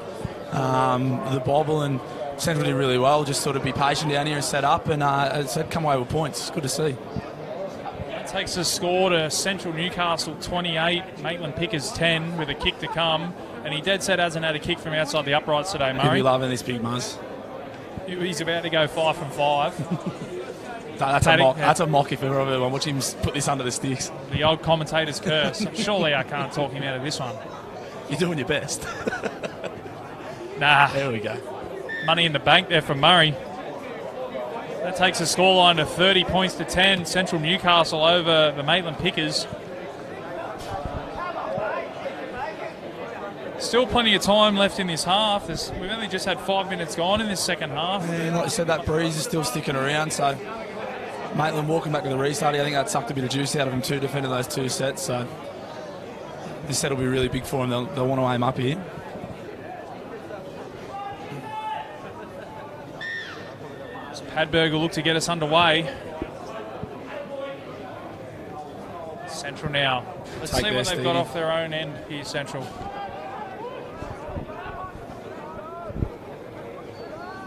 The bobble, and Central did really well. Just sort of be patient down here and set up, and as I said, come away with points. It's good to see. That takes the score to Central Newcastle 28, Maitland Pickers 10 with a kick to come. And he dead set hasn't had a kick from outside the uprights today, Murray. He'll be loving this big Muzz. He's about to go 5 from 5. That's a mock if ever I've ever watch him put this under the sticks. The old commentator's curse. Surely I can't talk him out of this one. You're doing your best. Nah. There we go. Money in the bank there from Murray. That takes the scoreline to 30 points to 10. Central Newcastle over the Maitland Pickers. Still plenty of time left in this half. We've only just had 5 minutes gone in this second half. And like you said, that breeze is still sticking around, so Maitland walking back to the restart. I think that sucked a bit of juice out of him too, defending those 2 sets. So this set will be really big for him. They'll want to aim up here. Padberg will look to get us underway. Central now. Let's see what they've got off their own end here, Central.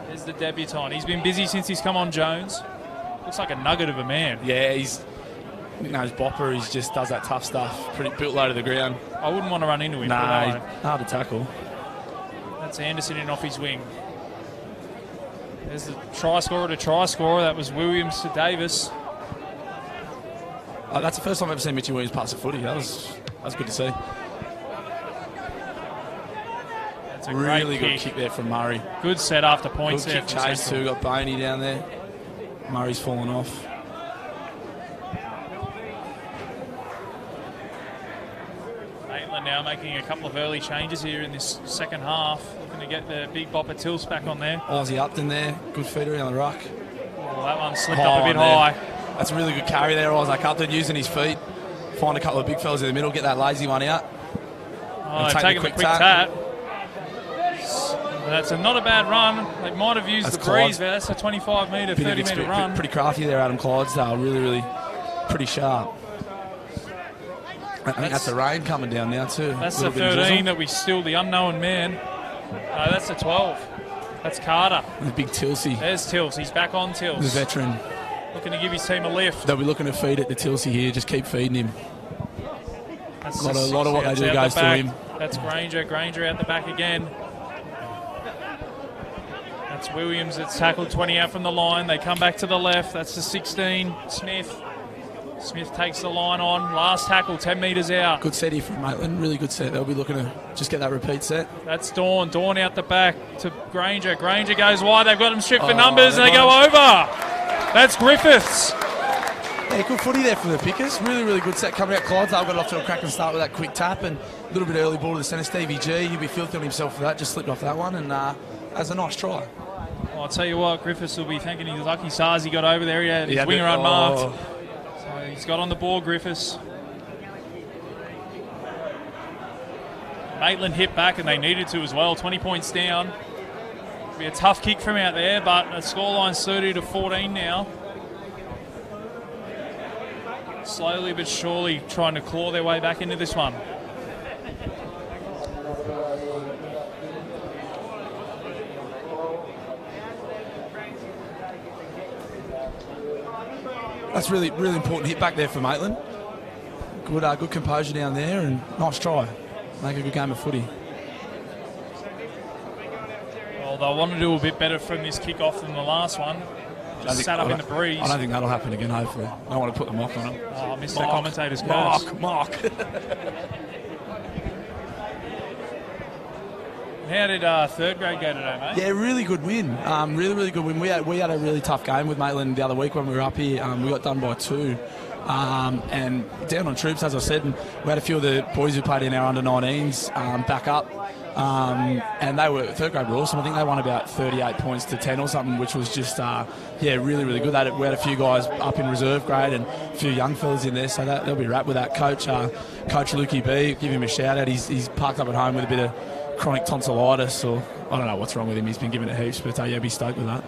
There's the debutant. He's been busy since he's come on, Jones. Looks like a nugget of a man. Yeah, he's bopper. He just does that tough stuff. Pretty built low to the ground. I wouldn't want to run into him. Nah, hard to tackle. That's Anderson in off his wing. There's the try scorer to try scorer. That was Williams to Davis. That's the first time I've ever seen Mitchy Williams pass a footy. That was good to see. That's a really great good kick there from Murray. Good set after points good there. Good kick chase too. Got Boney down there. Murray's fallen off. Maitland now making a couple of early changes here in this second half. Looking to get the big bopper Tills back on there. Aussie Upton there. Good feeder around the ruck. Well, that one slipped up a bit high. That's a really good carry there, Isaac Upton, using his feet. Find a couple of big fellas in the middle, get that lazy one out. Oh, take a quick tap. That's not a bad run. They might have used the breeze there. That's a 25-metre, 30-metre run. Pretty crafty there, Adam Clydesdale. Really, really pretty sharp. I think that's the rain coming down now too. That's the 13 that we still the unknown man. No, that's the 12. That's Carter. The big Tilsey. There's Tills. He's back on Tills. The veteran. Looking to give his team a lift. They'll be looking to feed it to Tilsey here. Just keep feeding him. That's a lot of what they do goes to him. That's Granger. Granger out the back again. That's Williams. It's tackled 20 out from the line. They come back to the left. That's the 16. Smith. Smith takes the line on. Last tackle, 10 metres out. Good set here from Maitland. Really good set. They'll be looking to just get that repeat set. That's Dawn. Dawn out the back to Granger. Granger goes wide. They've got him stripped for numbers, and they go over. That's Griffiths. Yeah, good footy there for the Pickers. Really, really good set coming out. Clydesdale got off to a cracking start with that quick tap and a little bit early ball to the centre. Stevie G, he'll be filthy on himself for that. Just slipped off that one, and that's a nice try. Well, I'll tell you what, Griffiths will be thanking his lucky stars he got over there. He had his winger unmarked. So he's got on the ball, Griffiths. Maitland hit back, and they needed to as well. 20 points down. It'll be a tough kick from out there, but the scoreline's 30-14 now. Slowly but surely trying to claw their way back into this one. That's really, really important hit back there for Maitland. Good composure down there, and nice try. Make a good game of footy. Well, they'll want to do a bit better from this kick-off than the last one. Just sat up in the breeze. I don't think that'll happen again, hopefully. I don't want to put the mock on him. Oh, I missed the commentator's curse. Mock. How did third grade go today, mate? Yeah, really good win. Really, really good win. We had a really tough game with Maitland the other week when we were up here. We got done by 2. And down on troops, as I said, and we had a few of the boys who played in our under-19s back up. And they were, third grade were awesome. I think they won about 38 points to 10 or something, which was just, really, really good. We had a few guys up in reserve grade and a few young fellas in there, so they'll be wrapped with that. Coach Lukey B, give him a shout out. He's parked up at home with a bit of chronic tonsillitis, or I don't know what's wrong with him. He's been given it heaps, but be stoked with that.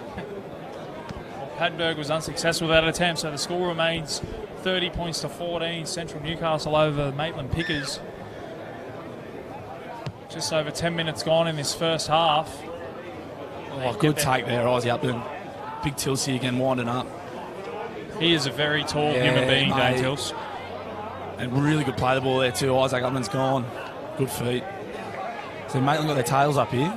Well, Padberg was unsuccessful with that attempt, so the score remains 30 points to 14. Central Newcastle over Maitland Pickers. Just over 10 minutes gone in this first half. Oh, good take there, Ozzy up there. Big Tilsey again, winding up. He is a very tall human being, Dane Tills. And really good play the ball there too. Isaac Upman's gone. Good feet. So Maitland got their tails up here.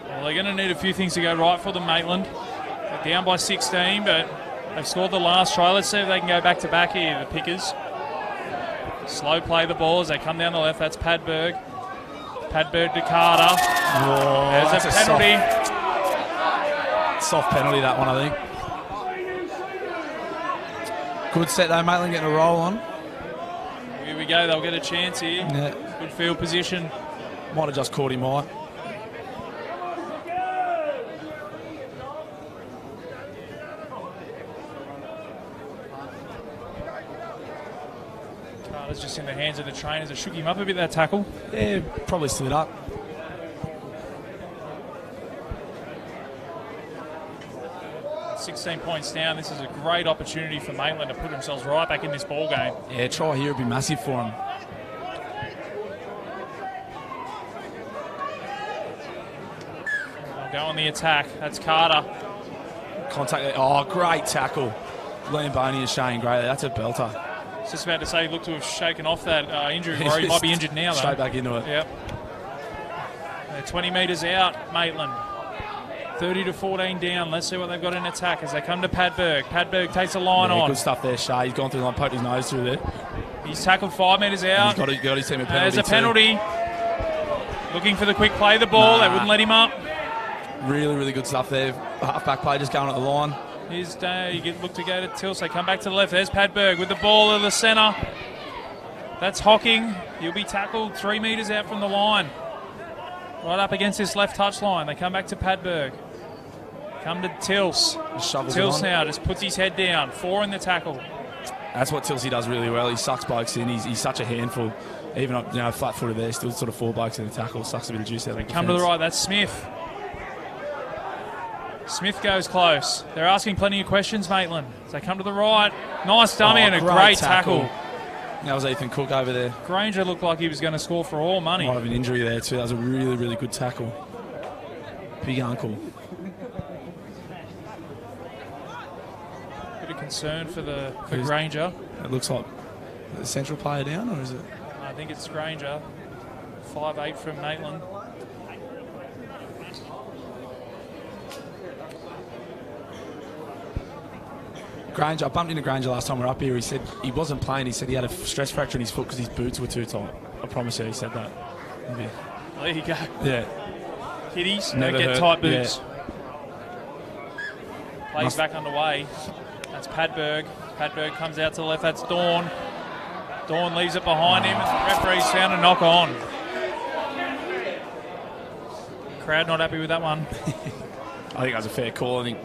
Well, they're going to need a few things to go right for them, Maitland. They're down by 16, but they've scored the last try. Let's see if they can go back-to-back here, the Pickers. Slow play the ball as they come down the left. That's Padberg. Padberg to Carter. Oh, there's a penalty. Soft penalty, that one, I think. Good set, though. Maitland getting a roll on. Here we go. They'll get a chance here. Yeah. Good field position. Might have just caught him high. Carter's just in the hands of the trainers. It shook him up a bit, that tackle. Yeah, probably slid up. At 16 points down. This is a great opportunity for Maitland to put themselves right back in this ball game. Yeah, try here would be massive for him. They'll go on the attack. That's Carter. Contact there. Oh, great tackle. Liam Boney and Shane Gray. That's a belter. I was just about to say he looked to have shaken off that injury, or he might be injured now, though. Straight back into it. Yep. They're 20 metres out, Maitland. 30-14 down. Let's see what they've got in attack as they come to Padberg. Padberg takes a line on. Good stuff there, Shay. He's gone through the line, poked his nose through there. He's tackled 5 metres out. He's got his team a penalty. There's a penalty. Looking for the quick play the ball. They wouldn't let him up. Really, really good stuff there. Half-back play just going at the line. Here's you look to go to Tills. They come back to the left. There's Padberg with the ball to the centre. That's Hocking. He'll be tackled 3 metres out from the line. Right up against this left touch line. They come back to Padberg. Come to Tills. Tills now just puts his head down. 4 in the tackle. That's what Tilsey does really well. He sucks blokes in. He's such a handful. Even up, flat-footed there, still sort of 4 blokes in the tackle. Sucks a bit of juice out of the Come to the right. That's Smith. Smith goes close. They're asking plenty of questions, Maitland. So they come to the right. Nice dummy and a great tackle. That was Ethan Cook over there. Granger looked like he was going to score for all money. Might have an injury there too. That was a really, really good tackle. Big uncle. Bit of concern for Granger. It looks like the central player down, or is it? I think it's Granger. 5'8" from Maitland. Granger, I bumped into Granger last time we were up here. He said he wasn't playing. He said he had a stress fracture in his foot because his boots were too tight. I promise you, he said that. There you go. Yeah. Kiddies, Never don't get hurt. tight boots. Yeah. Plays back underway. That's Padberg. Padberg comes out to the left. That's Dawn. Dawn leaves it behind him. And the referee's found a knock on. Crowd not happy with that one. I think that was a fair call. I think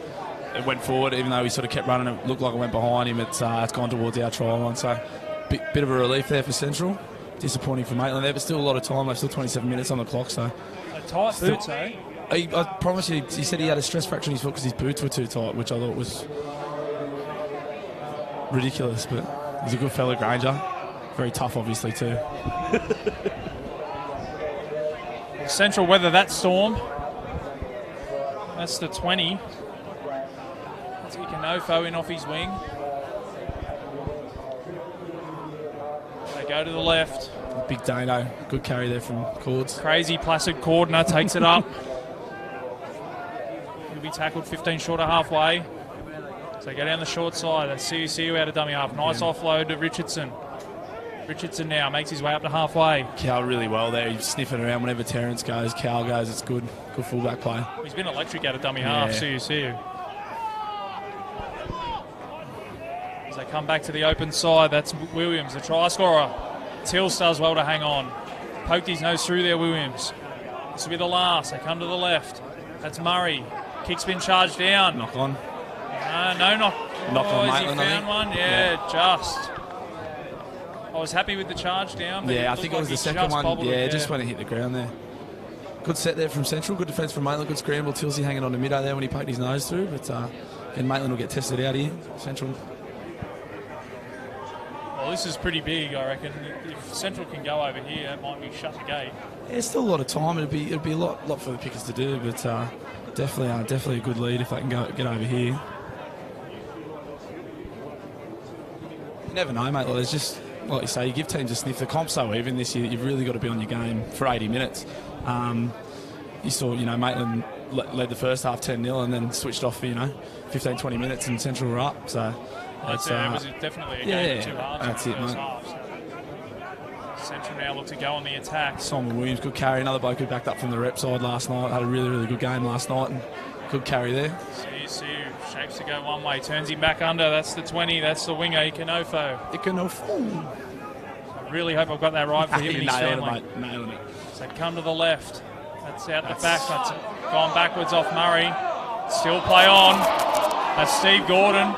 it went forward, even though he sort of kept running. It looked like it went behind him. It's gone towards our try line. So bit of a relief there for Central. Disappointing for Maitland there, but still a lot of time. There's still 27 minutes on the clock. So tight boots, eh? I promise you, he said he had a stress fracture in his foot because his boots were too tight, which I thought was ridiculous. But he's a good fellow, Granger. Very tough, obviously, too. Central weather that storm. That's the 20. That's Ikanofo in off his wing. They go to the left. Big Dano. Good carry there from Cords. Crazy Placid Cordner takes it up. He'll be tackled 15 short of halfway. So they go down the short side. That's CUCU out of dummy half. Nice offload to Richardson. Richardson now makes his way up to halfway. Cal really well there. He's sniffing around whenever Terrence goes. Cal goes. It's good. Good fullback play. He's been electric out of dummy half, CUCU. As they come back to the open side, that's Williams, the try scorer. Tills does well to hang on. Poked his nose through there, Williams. This will be the last. They come to the left. That's Murray. Kick's been charged down. Knock on. No knock. Knock on Maitland, he found one? Yeah, just. I was happy with the charge down. But I think it was the second one. Yeah, just when it hit the ground there. Good set there from Central. Good defence from Maitland. Good scramble. Tilsey hanging on the middle there when he poked his nose through. But and Maitland will get tested out here. Central. Well, this is pretty big, I reckon. If Central can go over here, it might be shut the gate. Yeah, still a lot of time. It'd be a lot for the Pickers to do. But definitely a good lead if they can get over here. You never know, mate. Well, there's just, like you say, you give teams a sniff. The comp's so even this year, you've really got to be on your game for 80 minutes. You saw, Maitland led the first half 10-0 and then switched off for, 15, 20 minutes and Central were up. So it was definitely a game of two halves. That's it, mate. Central now look to go on the attack. Simon Williams, good carry. Another bloke who backed up from the rep side last night. Had a really, really good game last night and good carry there. See, shapes to go one way, turns him back under. That's the 20. That's the winger, Ikanofo. I really hope I've got that right for him and his family. Nailing it. So come to the left. That's out the back. That's gone backwards off Murray. Still play on. That's Steve Gordon.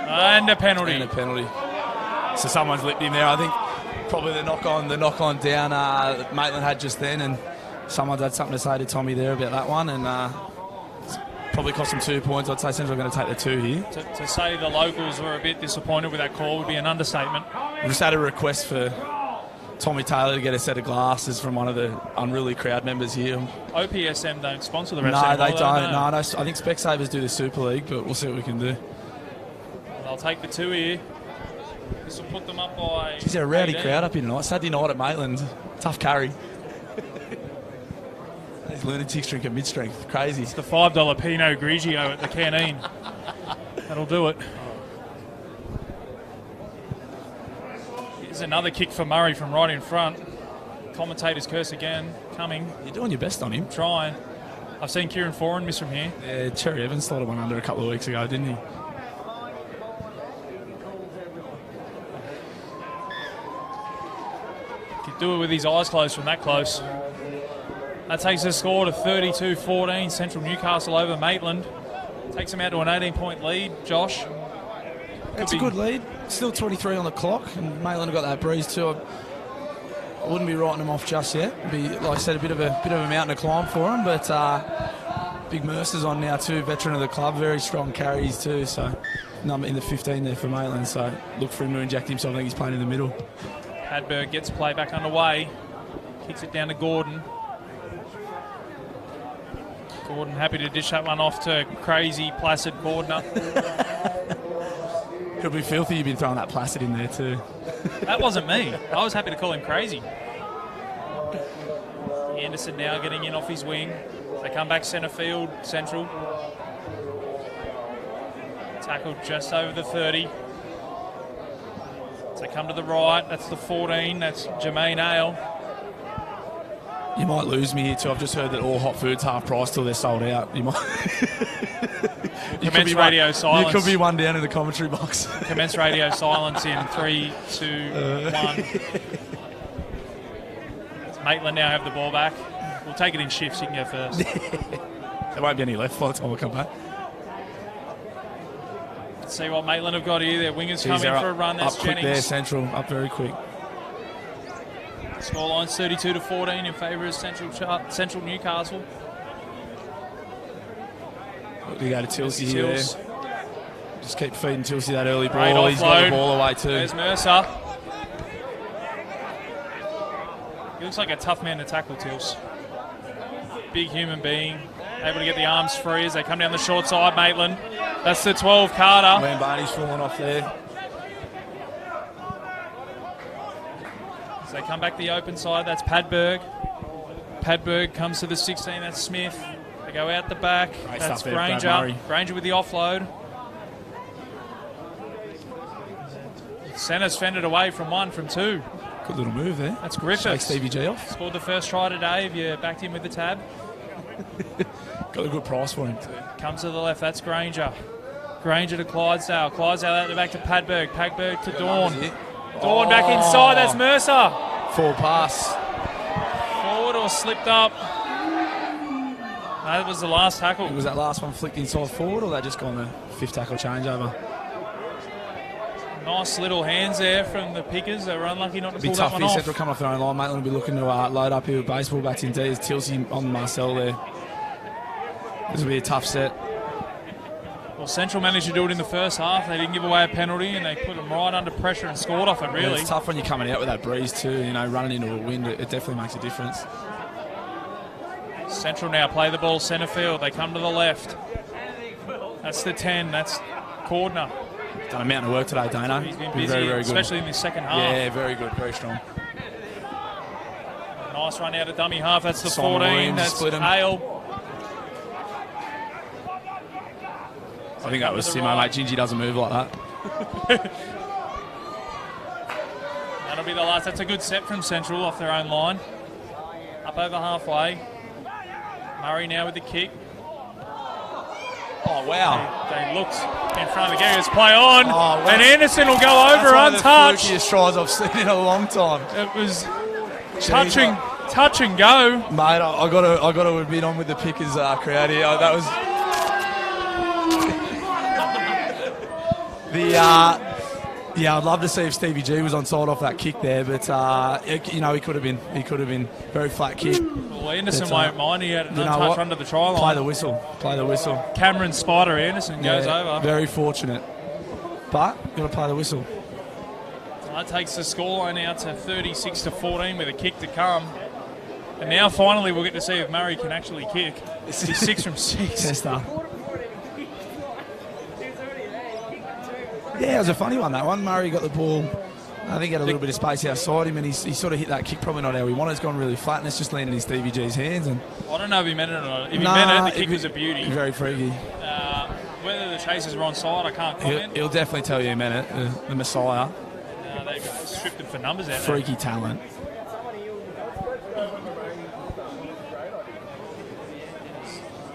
And a penalty. So someone's lipped him there. I think probably the knock on down Maitland had just then, and someone's had something to say to Tommy there about that one, and probably cost him 2 points. I'd say Central are going to take the 2 here. To say the locals were a bit disappointed with that call would be an understatement. We just had a request for Tommy Taylor to get a set of glasses from one of the unruly crowd members here. OPSM don't sponsor the rest. No, they don't. No, I think Specsavers do the Super League, but we'll see what we can do. They'll take the 2 here. This will put them up by. Geez, they're a rowdy crowd up here tonight. Saturday night at Maitland. Tough carry. These lunatics drinking mid-strength. Crazy. It's the $5 Pinot Grigio at the canteen. That'll do it. Here's another kick for Murray from right in front. Commentator's curse again. Coming. You're doing your best on him. Trying. I've seen Kieran Foran miss from here. Yeah, Cherry Evans slotted one under a couple of weeks ago, didn't he? Could do it with his eyes closed from that close. That takes the score to 32-14. Central Newcastle over Maitland. Takes them out to an 18-point lead. Josh. It's a good lead. Still 23 on the clock, and Maitland have got that breeze too. I wouldn't be writing them off just yet. It'd be, like I said, a bit of a mountain to climb for them. But Big Mercer's on now too, veteran of the club, very strong carries too. So number in the 15 there for Maitland. So look for him to inject himself. I think he's playing in the middle. Padberg gets play back underway. Kicks it down to Gordon. Gordon happy to dish that one off to crazy Placid Gordner. Could be filthy you've been throwing that Placid in there too. That wasn't me. I was happy to call him crazy. Anderson now getting in off his wing. They come back centre field, Central. Tackled just over the 30. So they come to the right. That's the 14. That's Jermaine Ale. You might lose me here too. I've just heard that all hot food's half price till they're sold out. You might. Commence radio silence. You could be one down in the commentary box. Commence radio silence in 3, 2, 1. Maitland now have the ball back. We'll take it in shifts. You can go first. There won't be any left by the time I come back. Let's see what Maitland have got here. Their wingers come in for a run. That's up quick Jennings. there, Central. Up very quick. Scoreline's 32-14 in favour of Central Newcastle. We go to Tilsey here. Tils. Just keep feeding Tilsey that early Great ball. He's got offload. the ball away too. There's Mercer. He looks like a tough man to tackle, Tils. Big human being. Able to get the arms free as they come down the short side, Maitland. That's the 12, Carter. When Barney's falling off there. As they come back the open side, that's Padberg. Padberg comes to the 16, that's Smith. They go out the back. Great That's stuff there, Brad Granger. Murray. Granger with the offload. Centre's fended away from one, from two. Good little move there. That's Griffiths. Shake Stevie G off. Scored the first try today. Have you backed him with the tab? Got a good price for him. Comes to the left. That's Granger. Granger to Clydesdale. Clydesdale out the back to Padberg. Padberg to Dawn. Dawn back inside. That's Mercer. Full pass. Forward or slipped up. No, that was the last tackle. Was that last one flicked inside forward, or they just gone the fifth tackle changeover? Nice little hands there from the Pickers. They were unlucky not to Be pull tough that one here. off. Central coming off their own line. Maitland will be looking to load up here with baseball bats indeed. There's Tilsey on Marcel there. This will be a tough set. Well, Central managed to do it in the first half. They didn't give away a penalty, and they put them right under pressure and scored off it, really. Yeah, it's tough when you're coming out with that breeze too. You know, running into a wind, it definitely makes a difference. Central now play the ball centre field. They come to the left. That's the 10. That's Cordner. Done a mountain of work today, Dano. He's been busy, very, very good. especially in the second half. Yeah, very good, very strong. Nice run out of dummy half. That's the Simon 14. Williams That's split him. Hale. I think that was Simo, mate. Gingy doesn't move like that. That'll be the last. That's a good set from Central off their own line. Up over halfway. Murray now with the kick. Oh, wow. They looked in front of the Gaggers. Play on. Oh, wow. And Anderson will go over That's untouched. one of the flukiest tries I've seen in a long time. It was touch and go. Mate, I got to admit, I'm with the Pickers crowd here. That was yeah, I'd love to see if Stevie G was on side off that kick there, but you know, he could have been very flat kick. Well, Anderson won't mind. He had an untouch what? under the try line. Play the whistle. Cameron Spider Anderson goes over. Very fortunate, but got to play the whistle. That takes the scoreline out to 36-14 with a kick to come. And now finally we'll get to see if Murray can actually kick. He's 6 from 6. Tester. Yeah, it was a funny one, that one. Murray got the ball. I think he had a little bit of space outside him, and he sort of hit that kick probably not how he wanted. It's gone really flat, and it's just landed in Stevie G's hands. And I don't know if he meant it or not. If he meant it, the kick was a beauty. Very freaky. Whether the chasers were on side, I can't comment. He'll definitely tell you he meant it. The Messiah. They stripped him for numbers out there. Freaky talent.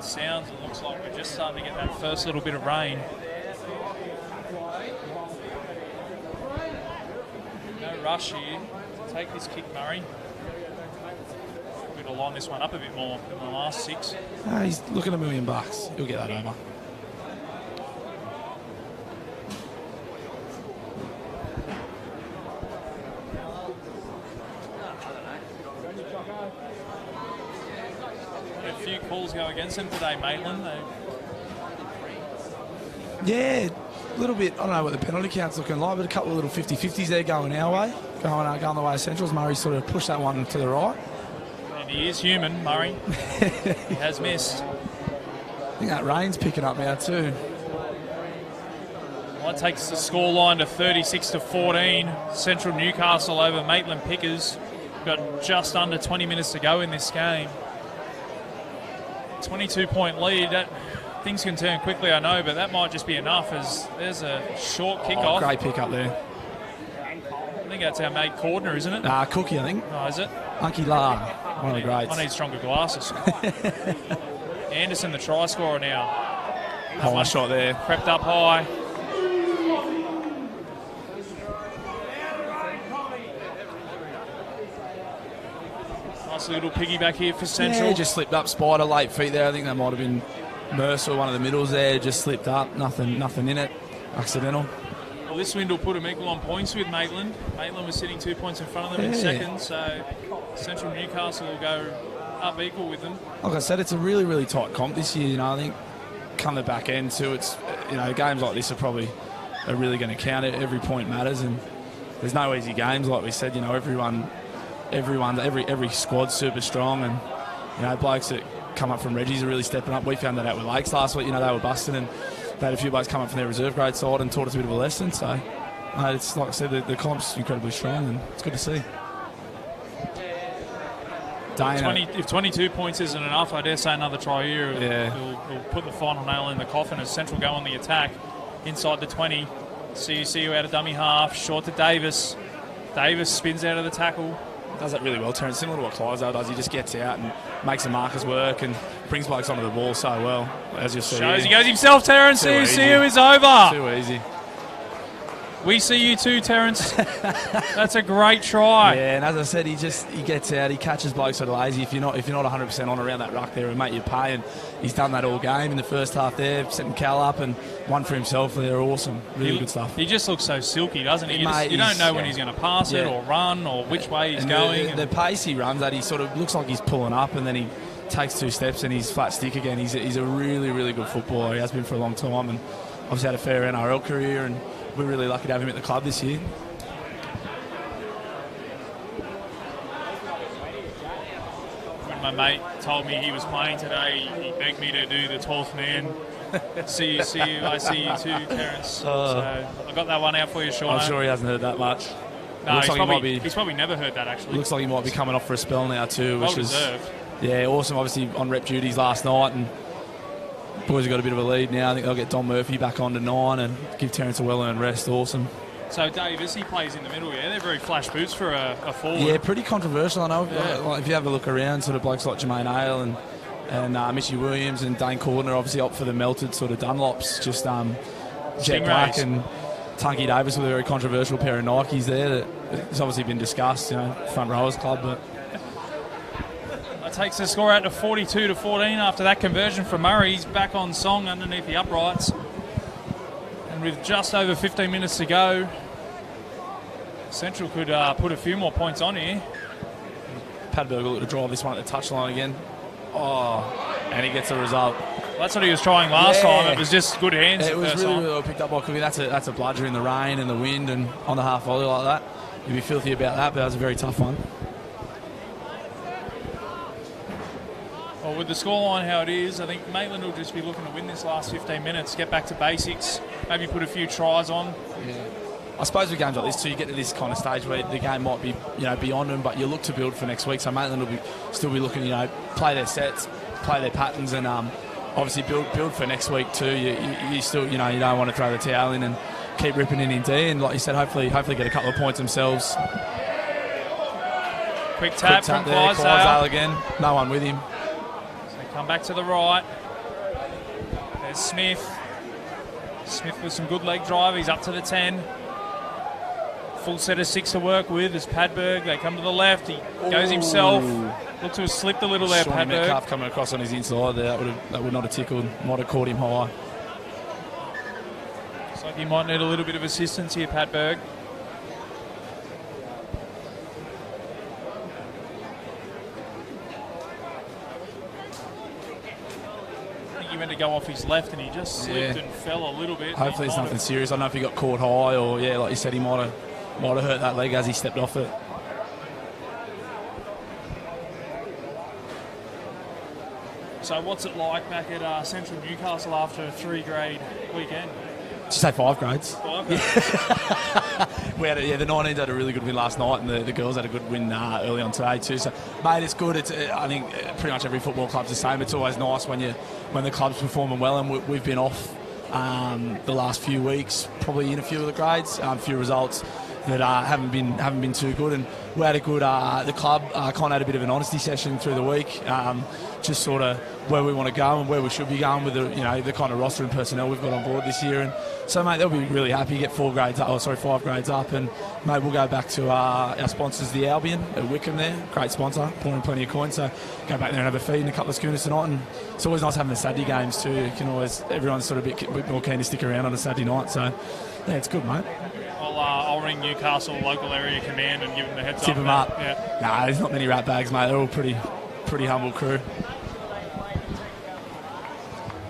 Sounds and looks like we're just starting to get that first little bit of rain. No rush here. Take this kick, Murray. We're going to line this one up a bit more than the last 6. He's looking at $1 million. He'll get that over. A few calls go against them today, Maitland. Yeah, a little bit. I don't know what the penalty count's looking like, but a couple of little 50-50s there going our way, going the way of Centrals. Murray sort of pushed that one to the right. And he is human, Murray. He has missed. I think that rain's picking up now too. Well, that takes the scoreline to 36-14. Central Newcastle over Maitland Pickers. Got just under 20 minutes to go in this game. 22-point lead. That things can turn quickly, I know, but that might just be enough as there's a short kick-off. Great pick up there. I think that's our mate Cordner, isn't it? Cookie, I think. Oh, is it? Unky La, one of the greats. I need stronger glasses. Anderson, the try scorer now. Nice shot there. Crept up high. Nice little piggyback here for Central. Yeah, just slipped up. Spider, late feet there. I think that might have been Mercer, one of the middles there. Just slipped up. Nothing in it. Accidental. Well, this win will put them equal on points with Maitland. Maitland was sitting 2 points in front of them in second, so Central Newcastle will go up equal with them. Like I said, it's a really, really tight comp this year. I think come the back end too, it's games like this are really going to count. Every point matters, and there's no easy games. Like we said, every squad's super strong, and blokes that come up from Reggie's are really stepping up. We found that out with Lakes last week. They were busting, and they had a few blokes come up from their reserve grade side and taught us a bit of a lesson. So it's like I said, the comp's incredibly strong, and it's good to see. If 22 points isn't enough, I dare say another try here will put the final nail in the coffin as Central go on the attack inside the 20. CU out of dummy half, short to Davis. Davis spins out of the tackle. Does that really well, Terence. Similar to what Clydesdale does. He just gets out and makes the markers work and brings blokes onto the ball so well. As you see, he goes himself, Terence. CU is over. Too easy. We see you too, Terence. That's a great try. Yeah, and as I said, he gets out, he catches blokes that are lazy. If you're not 100% on around that ruck there, it'll make you pay. And he's done that all game in the first half there, setting Cal up and one for himself. They're awesome, really good stuff. He just looks so silky, doesn't he? You don't know when he's going to pass it or run or which way he's going. The pace he runs at, he sort of looks like he's pulling up and then he takes 2 steps and he's flat stick again. He's a really, really good footballer. He has been for a long time and obviously had a fair NRL career, and we're really lucky to have him at the club this year. When my mate told me he was playing today, he begged me to do the 12th man. See you, I see you too, Terence. So I got that one out for you, Sean. I'm sure he hasn't heard that much. No, he's probably never heard that, actually. Looks like he might be coming off for a spell now too. Well deserved. Yeah, awesome. Obviously on rep duties last night, and boys have got a bit of a lead now. I think they'll get Don Murphy back on to 9 and give Terence a well-earned rest. Awesome. So Davis, he plays in the middle, yeah? They're very flash boots for a forward. Yeah, pretty controversial, I know. Like, if you have a look around, sort of blokes like Jermaine Hale and Mitchy Williams and Dane Cordner obviously opt for the melted sort of Dunlops, just Jet Black and Tunky Davis with a very controversial pair of Nikes there. That's obviously been discussed, front rowers club, but... That takes the score out to 42-14 after that conversion from Murray. He's back on song underneath the uprights. And with just over 15 minutes to go, Central could put a few more points on here. Padberg will look to drive this one at the touchline again. Oh, and he gets a result. Well, that's what he was trying last time. It was just good hands. It was really well picked up by Cookie. That's a bludger in the rain and the wind and on the half volley like that. You'd be filthy about that, but that was a very tough one. Well, with the scoreline how it is, I think Maitland will just be looking to win this last 15 minutes, get back to basics, maybe put a few tries on. Yeah. I suppose with games like this too, you get to this kind of stage where the game might be, beyond them, but you look to build for next week. So Maitland will still be looking, play their sets, play their patterns, and obviously build for next week too. You still, you don't want to throw the towel in and keep ripping it in D. And like you said, hopefully get a couple of points themselves. Quick tap from Clydesdale again. No one with him. Come back to the right. There's Smith. Smith with some good leg drive. He's up to the 10. Full set of 6 to work with. There's Padberg. They come to the left. He goes himself. Looks to have slipped a little there, Shawnee Padberg. Metcalf coming across on his inside there. That would not have tickled. Might have caught him high. Looks like he might need a little bit of assistance here, Padberg. Went to go off his left and he just slipped and fell a little bit. Hopefully it's nothing serious. I don't know if he got caught high or like you said, he might have hurt that leg as he stepped off it. So what's it like back at Central Newcastle after a 3-grade weekend? Did you say 5 grades? 5 grades. We had the 19s had a really good win last night, and the girls had a good win early on today too. So, mate, it's good. It's I think pretty much every football club's the same. It's always nice when the club's performing well, and we've been off the last few weeks, probably in a few of the grades, a few results that haven't been too good. And we had a good the club kind of had a bit of an honesty session through the week, just sort of where we want to go and where we should be going with the kind of roster and personnel we've got on board this year. And so, mate, they'll be really happy to get 5 grades up, and mate, we'll go back to our sponsors, the Albion at Wickham there, great sponsor, pouring plenty of coins, so go back there and have a feed and a couple of schooners tonight. And it's always nice having the Saturday games too. Everyone's sort of a bit more keen to stick around on a Saturday night, so yeah, it's good, mate. I'll ring Newcastle local area command and give them the heads Tip up. them up. Yeah. Nah, there's not many rat bags, mate. They're all pretty humble crew.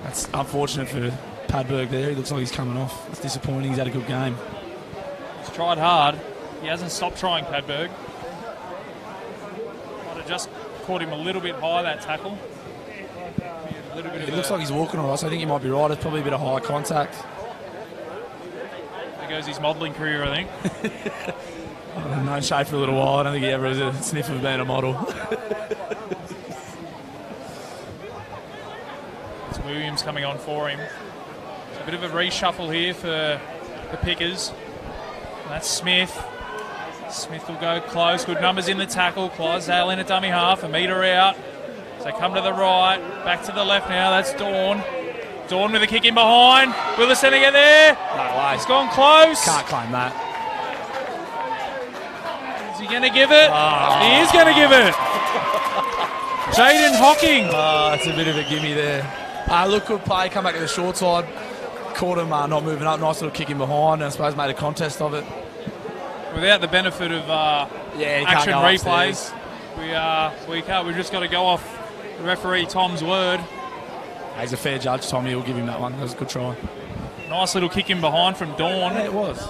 That's unfortunate for Padberg there. He looks like he's coming off. It's disappointing. He's had a good game. He's tried hard. He hasn't stopped trying, Padberg. Might have just caught him a little bit high, that tackle. It looks like he's walking all right, so I think he might be right. It's probably a bit of high contact. There goes his modelling career, I think. I've known Shay for a little while. I don't think he ever has a sniff of being a model. It's Williams coming on for him. So a bit of a reshuffle here for the Pickers. And that's Smith. Smith will go close. Good numbers in the tackle. Clydesdale in a dummy half. A metre out. So come to the right. Back to the left now. That's Dawn. Dawn with a kick in behind. Will the centre get there? No way. He's gone close. Can't claim that. Is he going to give it? Oh. He is going to give it. Jaden Hocking. Oh, that's a bit of a gimme there. Look, good play. Come back to the short side. Caught him not moving up. Nice little kick in behind. And I suppose made a contest of it. Without the benefit of action replays, we can't. We've just got to go off referee Tom's word. He's a fair judge, Tommy. We'll give him that one. That was a good try. Nice little kick in behind from Dawn. Yeah, it was.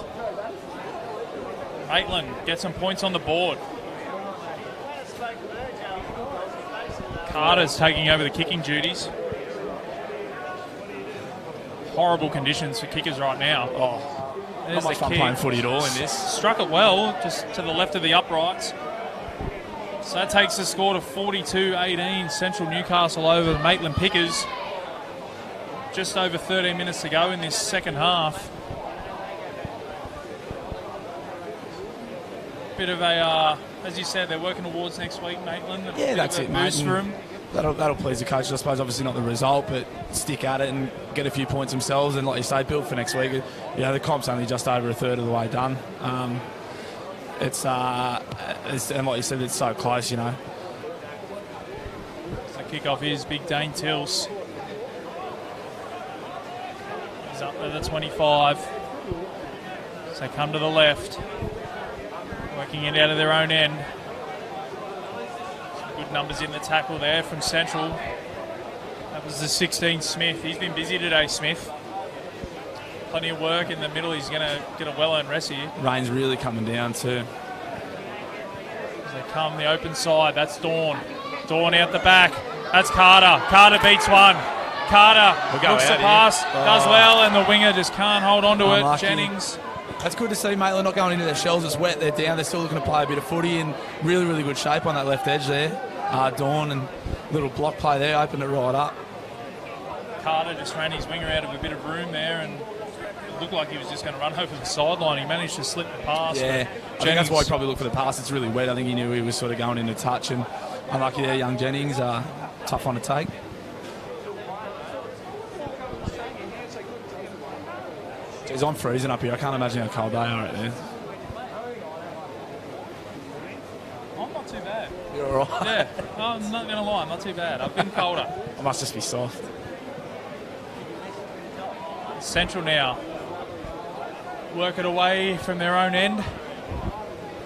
Maitland gets some points on the board. Carter's taking over the kicking duties. Horrible conditions for kickers right now. Oh, there's not much the fun kick. playing footy at all in this. Struck it well, just to the left of the uprights. So that takes the score to 42-18. Central Newcastle over the Maitland Pickers. Just over 13 minutes to go in this second half. Bit of a, as you said, they're working towards next week, Maitland. Yeah, that's it, mate. Boost for them. That'll please the coach, I suppose. Obviously not the result, but stick at it and get a few points themselves. And like you say, build for next week. The comp's only just over a third of the way done. It's and like you said, it's so close, So kick-off is Big Dane Tills. He's up to the 25. So come to the left. Working it out of their own end. Some good numbers in the tackle there from Central. That was the 16, Smith. He's been busy today, Smith. Plenty of work in the middle. He's going to get a well-earned rest here. Rain's really coming down too. As they come the open side, that's Dawn. Dawn out the back. That's Carter. Carter beats one. Carter looks the pass, does well, and the winger just can't hold on to it. Jennings. That's good to see, Maitland not going into their shells. It's wet. They're down. They're still looking to play a bit of footy in really, really good shape on that left edge there. Dawn and little block play there opened it right up. Carter just ran his winger out of a bit of room there, and it looked like he was just going to run over the sideline. He managed to slip the pass. Yeah, I think that's why he probably looked for the pass. It's really wet. I think he knew he was sort of going into touch, and unlucky there, young Jennings. Tough one to take. Jeez, I'm freezing up here. I can't imagine how cold they are out there. I'm not too bad. You're all right? Yeah, I'm not going to lie. I'm not too bad. I've been colder. I must just be soft. Central now. Work it away from their own end.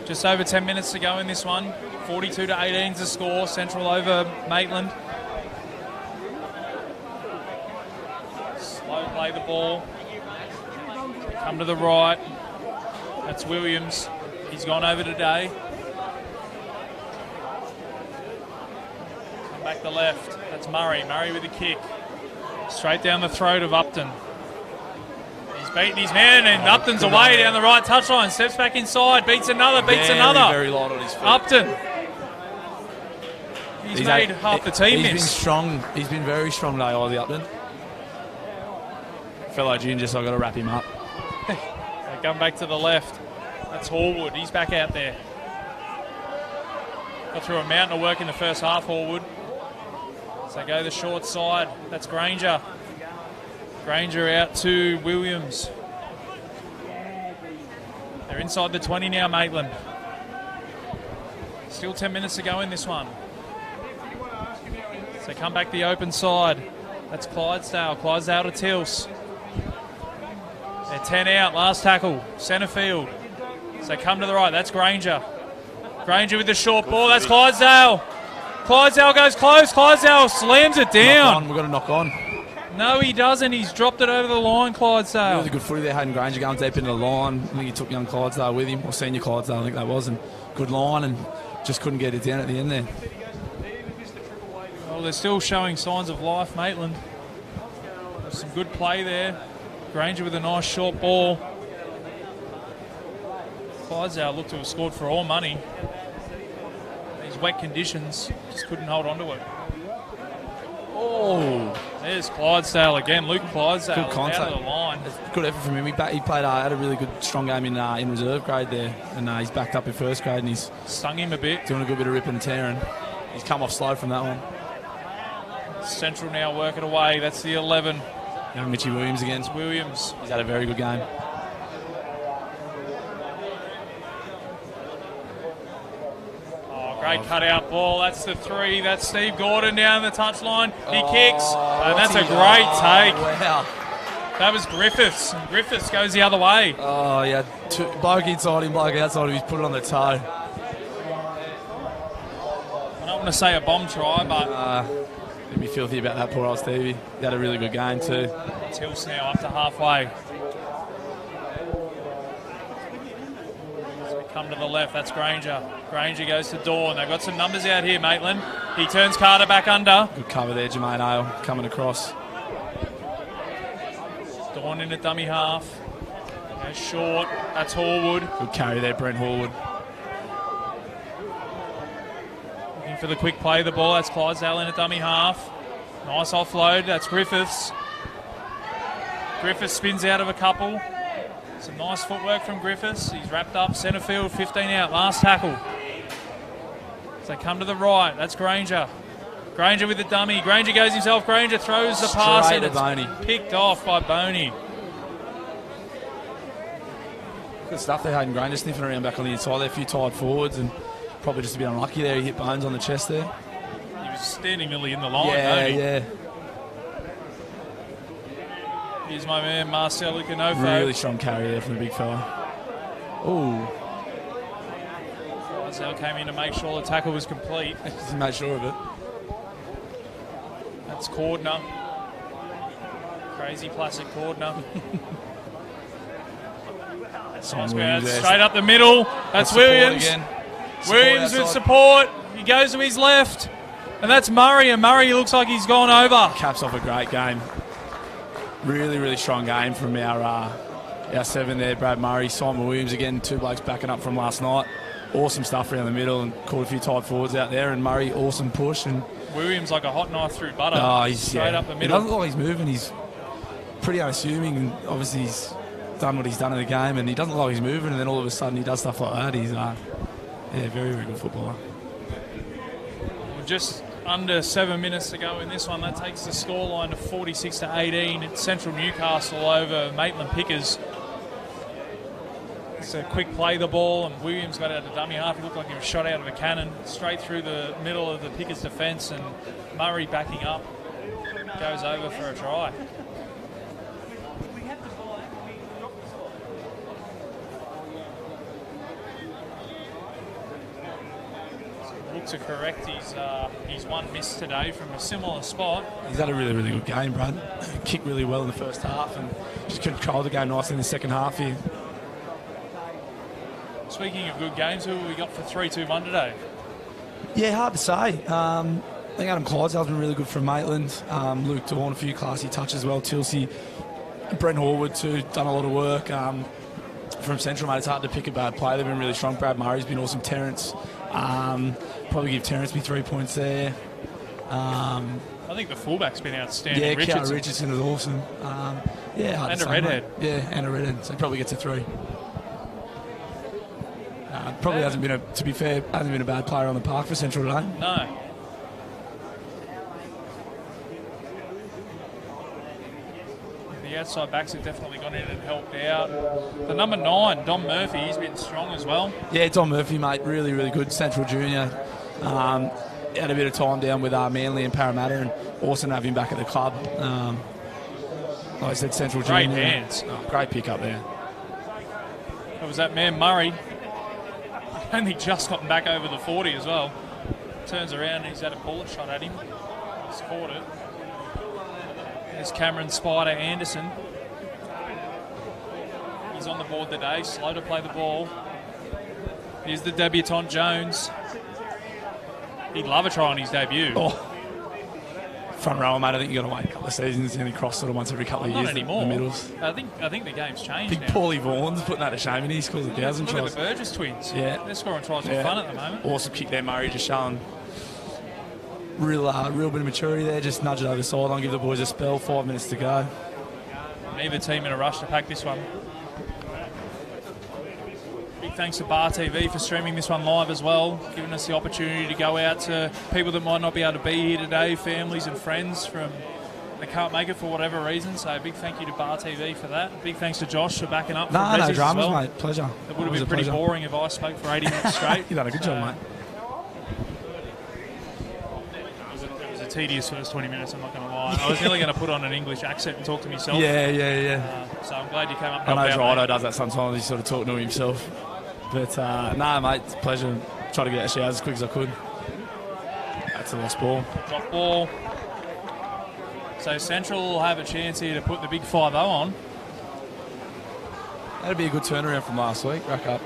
Just over 10 minutes to go in this one. 42-18 is the score. Central over Maitland. Slow play the ball. Come to the right. That's Williams. He's gone over today. Come back the left. That's Murray. Murray with a kick. Straight down the throat of Upton. He's Beating his man, and Upton's away down the right touchline. Steps back inside, beats another, another. Very light on his feet. Upton. He's made half the team miss. He's been strong. He's been very strong today, Ozzy Upton. Fellow ginger, so I've got to wrap him up. They come back to the left. That's Horwood. He's back out there. Got through a mountain of work in the first half, Horwood. So go the short side. That's Granger. Granger out to Williams. They're inside the 20 now, Maitland. Still 10 minutes to go in this one. So come back the open side. That's Clydesdale. Clydesdale to Tills. They're 10 out. Last tackle. Centre field. So come to the right. That's Granger. Granger with the short ball. That's Clydesdale. Clydesdale goes close. Clydesdale slams it down. We've got to knock on. No, he doesn't. He's dropped it over the line, Clydesdale. Really good footy there, Hayden Granger going deep into the line. I think he took young Clydesdale with him, or senior Clydesdale, I think that was, and good line, and just couldn't get it down at the end there. Well, they're still showing signs of life, Maitland. There's some good play there. Granger with a nice short ball. Clydesdale looked to have scored for all money. These wet conditions, just couldn't hold on to it. Oh, there's Clydesdale again. Luke Clydesdale good contact. Out of the line. Good effort from him. He played had a really good, strong game in reserve grade there, and he's backed up in first grade, and he's stung him a bit. Doing a good bit of ripping and tearing. He's come off slow from that one. Central now working away. That's the 11. Young Mitchy Williams again. It's Williams. He's had a very good game. Great cut-out ball. That's the 3. That's Steve Gordon down the touchline. He kicks, and that's a great take. Wow. That was Griffiths. And Griffiths goes the other way. Oh, yeah. Bloke inside him, bloke outside him. He's put it on the toe. I don't want to say a bomb try, but... Let me filthy about that poor old Stevie. He had a really good game too. Tills now up to halfway. Come to the left, that's Granger. Granger goes to Dawn. They've got some numbers out here, Maitland. He turns Carter back under. Good cover there, Jermaine Ale coming across. Dawn in a dummy half. Goes short, that's Horwood. Good carry there, Brent Horwood. Looking for the quick play of the ball, that's Clydesdale in a dummy half. Nice offload, that's Griffiths. Griffiths spins out of a couple. Some nice footwork from Griffiths. He's wrapped up centre field, 15 out, last tackle. So come to the right, that's Granger. Granger with the dummy. Granger goes himself. Granger throws the pass and it's picked off by Boney. Good stuff there, Hayden Granger sniffing around back on the inside there. A few tired forwards and probably just a bit unlucky there. He hit Bones on the chest there. He was standing nearly in the line, yeah. Here's my man, Marcel Icanofo. Really strong carry there from the big fella. Oh. Marcel came in to make sure the tackle was complete. He made sure of it. That's Cordner. Crazy plastic Cordner. Straight up the middle. That's Williams. Williams with support. He goes to his left. And that's Murray. And Murray looks like he's gone over. Caps off a great game. Really, really strong game from our 7 there, Brad Murray. Simon Williams again, 2 blokes backing up from last night. Awesome stuff around the middle and caught a few tight forwards out there. And Murray, awesome push. And Williams like a hot knife through butter. He's straight up the middle. It doesn't look like he's moving. He's pretty unassuming. And obviously he's done what he's done in the game. And he doesn't look like he's moving. And then all of a sudden he does stuff like that. He's very, very good footballer. Just under 7 minutes to go in this one. That takes the scoreline to 46-18. It's Central Newcastle over Maitland Pickers. It's a quick play the ball, and Williams got out of dummy half. He looked like he was shot out of a cannon straight through the middle of the Pickers defence, and Murray backing up goes over for a try. To correct his one miss today from a similar spot. He's had a really, really good game, Brad. Kicked really well in the first half and just controlled the game nicely in the second half here. Speaking of good games, who have we got for 3-2-1 today? Yeah, hard to say. I think Adam Clydesdale's been really good for Maitland. Luke Dawn, a few classy touches as well. Tilsey, Brent Horwood too, done a lot of work. From Central, mate, it's hard to pick a bad player. They've been really strong. Brad Murray's been awesome. Terrence, probably give Terrence me 3 points there. I think the fullback's been outstanding. Yeah, Richardson is awesome. And a redhead. Yeah, and a redhead. So he probably gets a 3. Probably hasn't been to be fair, hasn't been a bad player on the park for Central today. No. The outside backs have definitely gone in and helped out. The number 9, Dom Murphy, he's been strong as well. Yeah, Dom Murphy, mate, really, really good. Central junior. Had a bit of time down with Manly and Parramatta, and awesome to have him back at the club. Like I said, Central Great junior. hands. Great pick up there. That was that man Murray. Only just gotten back over the 40 as well. Turns around and he's had a bullet shot at him. He's caught it. There's Cameron Spider Anderson. He's on the board today, slow to play the ball. Here's the debutant Jones. He'd love a try on his debut. Oh. Front row, mate. I think you've got to wait a couple of seasons and he cross sort of once every couple of years. Not anymore. The middles. I think the game's changed now. Paulie Vaughan's putting that to shame, and he scores 1,000 Look tries. at the Burgess twins. Yeah. They're scoring tries for fun at the moment. Awesome kick there, Murray, just showing real bit of maturity there. Just nudge it over the sideline, give the boys a spell. 5 minutes to go. Neither team in a rush to pack this one. Big thanks to Bar TV for streaming this one live as well, giving us the opportunity to go out to people that might not be able to be here today, families and friends that can't make it for whatever reason. So big thank you to Bar TV for that. Big thanks to Josh for backing up. No dramas, as well. mate. Pleasure. It would have been pretty boring if I spoke for 80 minutes straight. You've done a good job, mate. It was a tedious first 20 minutes, I'm not going to lie. I was nearly going to put on an English accent and talk to myself. Yeah. So I'm glad you came up. I know Rhino does that sometimes. He's sort of talking to himself. But, mate, it's a pleasure. Try to get that shot as quick as I could. That's a lost ball. Drop ball. So Central will have a chance here to put the big 5-0 on. That'd be a good turnaround from last week. Rack up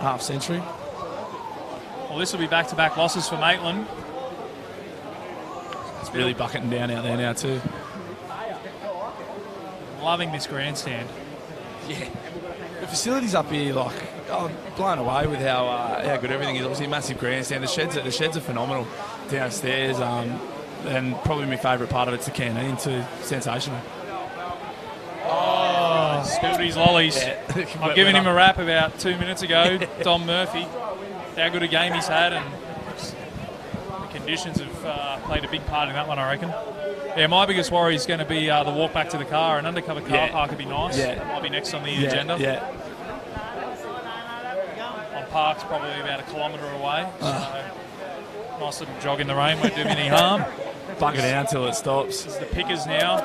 half century. Well, this will be back-to-back losses for Maitland. It's really bucketing down out there now too. Loving this grandstand. Yeah. The facilities up here, I'm blown away with how good everything is. Obviously, a massive grandstand. The sheds are phenomenal downstairs. And probably my favourite part of it's the canteen too. Sensational. Oh, spilled his lollies. Yeah. I've given him a rap about 2 minutes ago, Dom Murphy. How good a game he's had, and the conditions have played a big part in that one, I reckon. Yeah, my biggest worry is going to be the walk back to the car. An undercover car park would be nice. Yeah. That might be next on the agenda. Yeah. On park's probably about 1 kilometre away. So nice little jog in the rain, won't do me any harm. Bug it down till it stops. This is the Pickers now.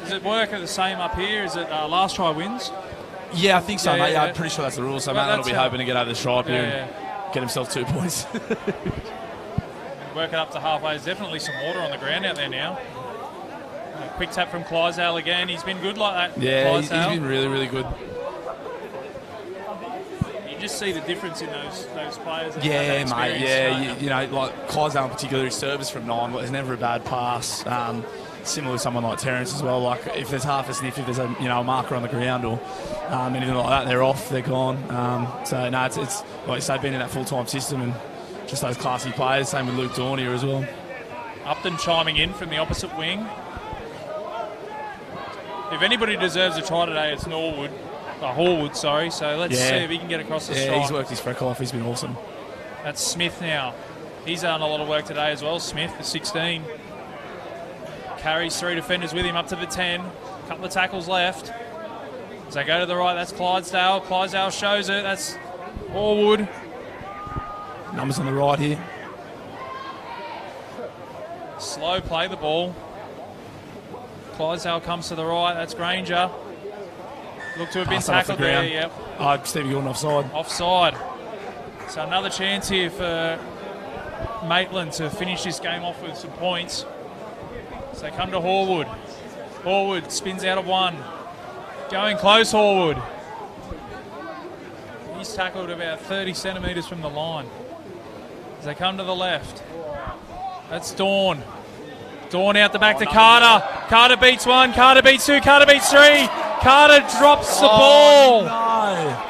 Does it work the same up here? Is it last try wins? Yeah, I think so, mate. Yeah. I'm pretty sure that's the rule. So Well, Maitland will be hoping to get over the stripe here and get himself 2 points. Working up to halfway. There's definitely some water on the ground out there now. A quick tap from Clydesdale again. He's been good like that. Yeah, he's been really, really good. You just see the difference in those players. That Yeah, have that mate. experience, Yeah, like Clydesdale in particular, his service from 9 was never a bad pass. Similar to someone like Terrence as well. Like if there's half a sniff, if there's a marker on the ground or anything like that, they're off, they're gone. So no, it's like you say, been in that full-time system and just those classy players. Same with Luke Dawn here as well. Upton chiming in from the opposite wing. If anybody deserves a try today, it's Horwood, sorry. So let's see if he can get across the strike. Yeah, he's worked his freckle off. He's been awesome. That's Smith now. He's done a lot of work today as well. Smith, the 16. Carries 3 defenders with him up to the 10. Couple of tackles left. As they go to the right, that's Clydesdale. Clydesdale shows it. That's Horwood. Numbers on the right here. Slow play the ball. Clydesdale comes to the right. That's Granger. Look to have been tackled there. Yep. Stevie Gordon offside. Offside. So another chance here for Maitland to finish this game off with some points. So they come to Horwood. Horwood spins out of 1. Going close, Horwood. He's tackled about 30 centimetres from the line. As they come to the left. That's Dawn. Dawn out the back to Carter. Carter beats one. Carter beats two. Carter beats three. Carter drops the ball. No.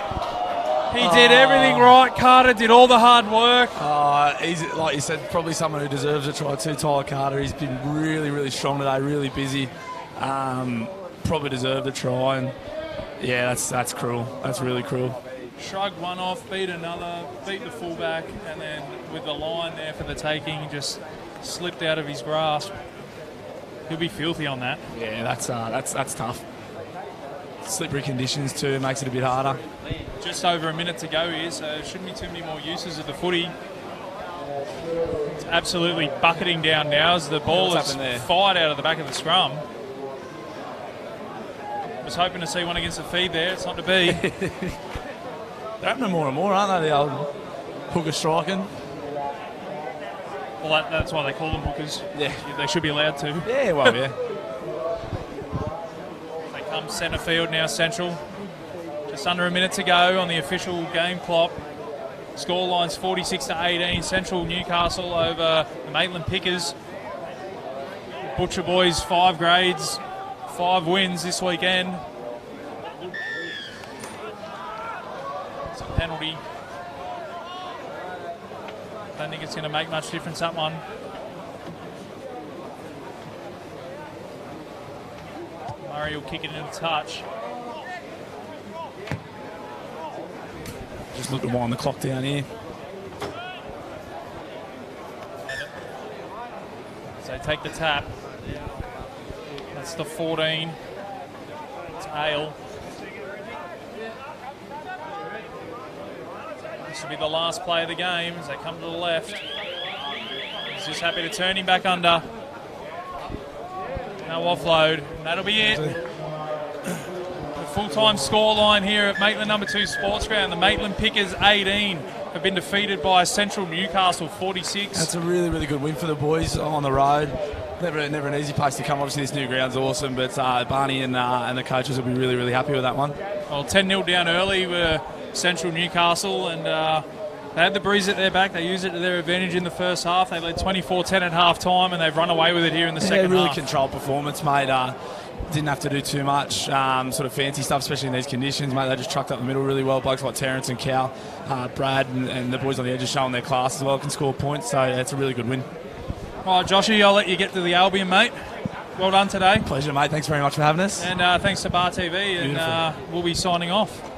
He did everything right. Carter did all the hard work. He's, like you said, probably someone who deserves a try too, Tyler Carter. He's been really, really strong today, really busy. Probably deserved a try. And yeah, that's cruel. That's really cruel. Shrugged one off, beat another, beat the fullback, and then with the line there for the taking, just slipped out of his grasp. He'll be filthy on that. Yeah, that's tough. Slippery conditions too, makes it a bit harder. Just over a minute to go here, so there shouldn't be too many more uses of the footy. It's absolutely bucketing down now as the ball is fired out of the back of the scrum. Was hoping to see one against the feed there. It's not to be. They're happening more and more, aren't they, the old hooker striking? Well, that's why they call them hookers. Yeah. They should be allowed to. Yeah, well, yeah. They come centre field now, Central. Just under a minute to go on the official game clock. Scoreline's 46-18. Central Newcastle over the Maitland Pickers. Butcher Boys 5 grades, 5 wins this weekend. It's a penalty. Don't think it's going to make much difference, that one. Murray will kick it into touch. Just look to wind the clock down here. So take the tap. That's the 14. It's Ale. This will be the last play of the game as they come to the left. He's just happy to turn him back under. No offload. That'll be it. The full-time scoreline here at Maitland number 2 Sports Ground. The Maitland Pickers 18 have been defeated by Central Newcastle 46. That's a really, really good win for the boys on the road. Never an easy place to come. Obviously, this new ground's awesome, but Barney and the coaches will be really, really happy with that one. Well, 10-0 down early were Central Newcastle, and they had the breeze at their back. They used it to their advantage in the first half. They led 24-10 at half-time, and they've run away with it here in the second really half. Controlled performance, mate. Didn't have to do too much sort of fancy stuff, especially in these conditions, mate. They just trucked up the middle really well. Blokes like Terrence and Cal, Brad, and the boys on the edge are showing their class as well, can score points, so yeah, it's a really good win. All right, Joshy, I'll let you get to the Albion, mate. Well done today. Pleasure, mate. Thanks very much for having us. And thanks to Bar TV, and we'll be signing off.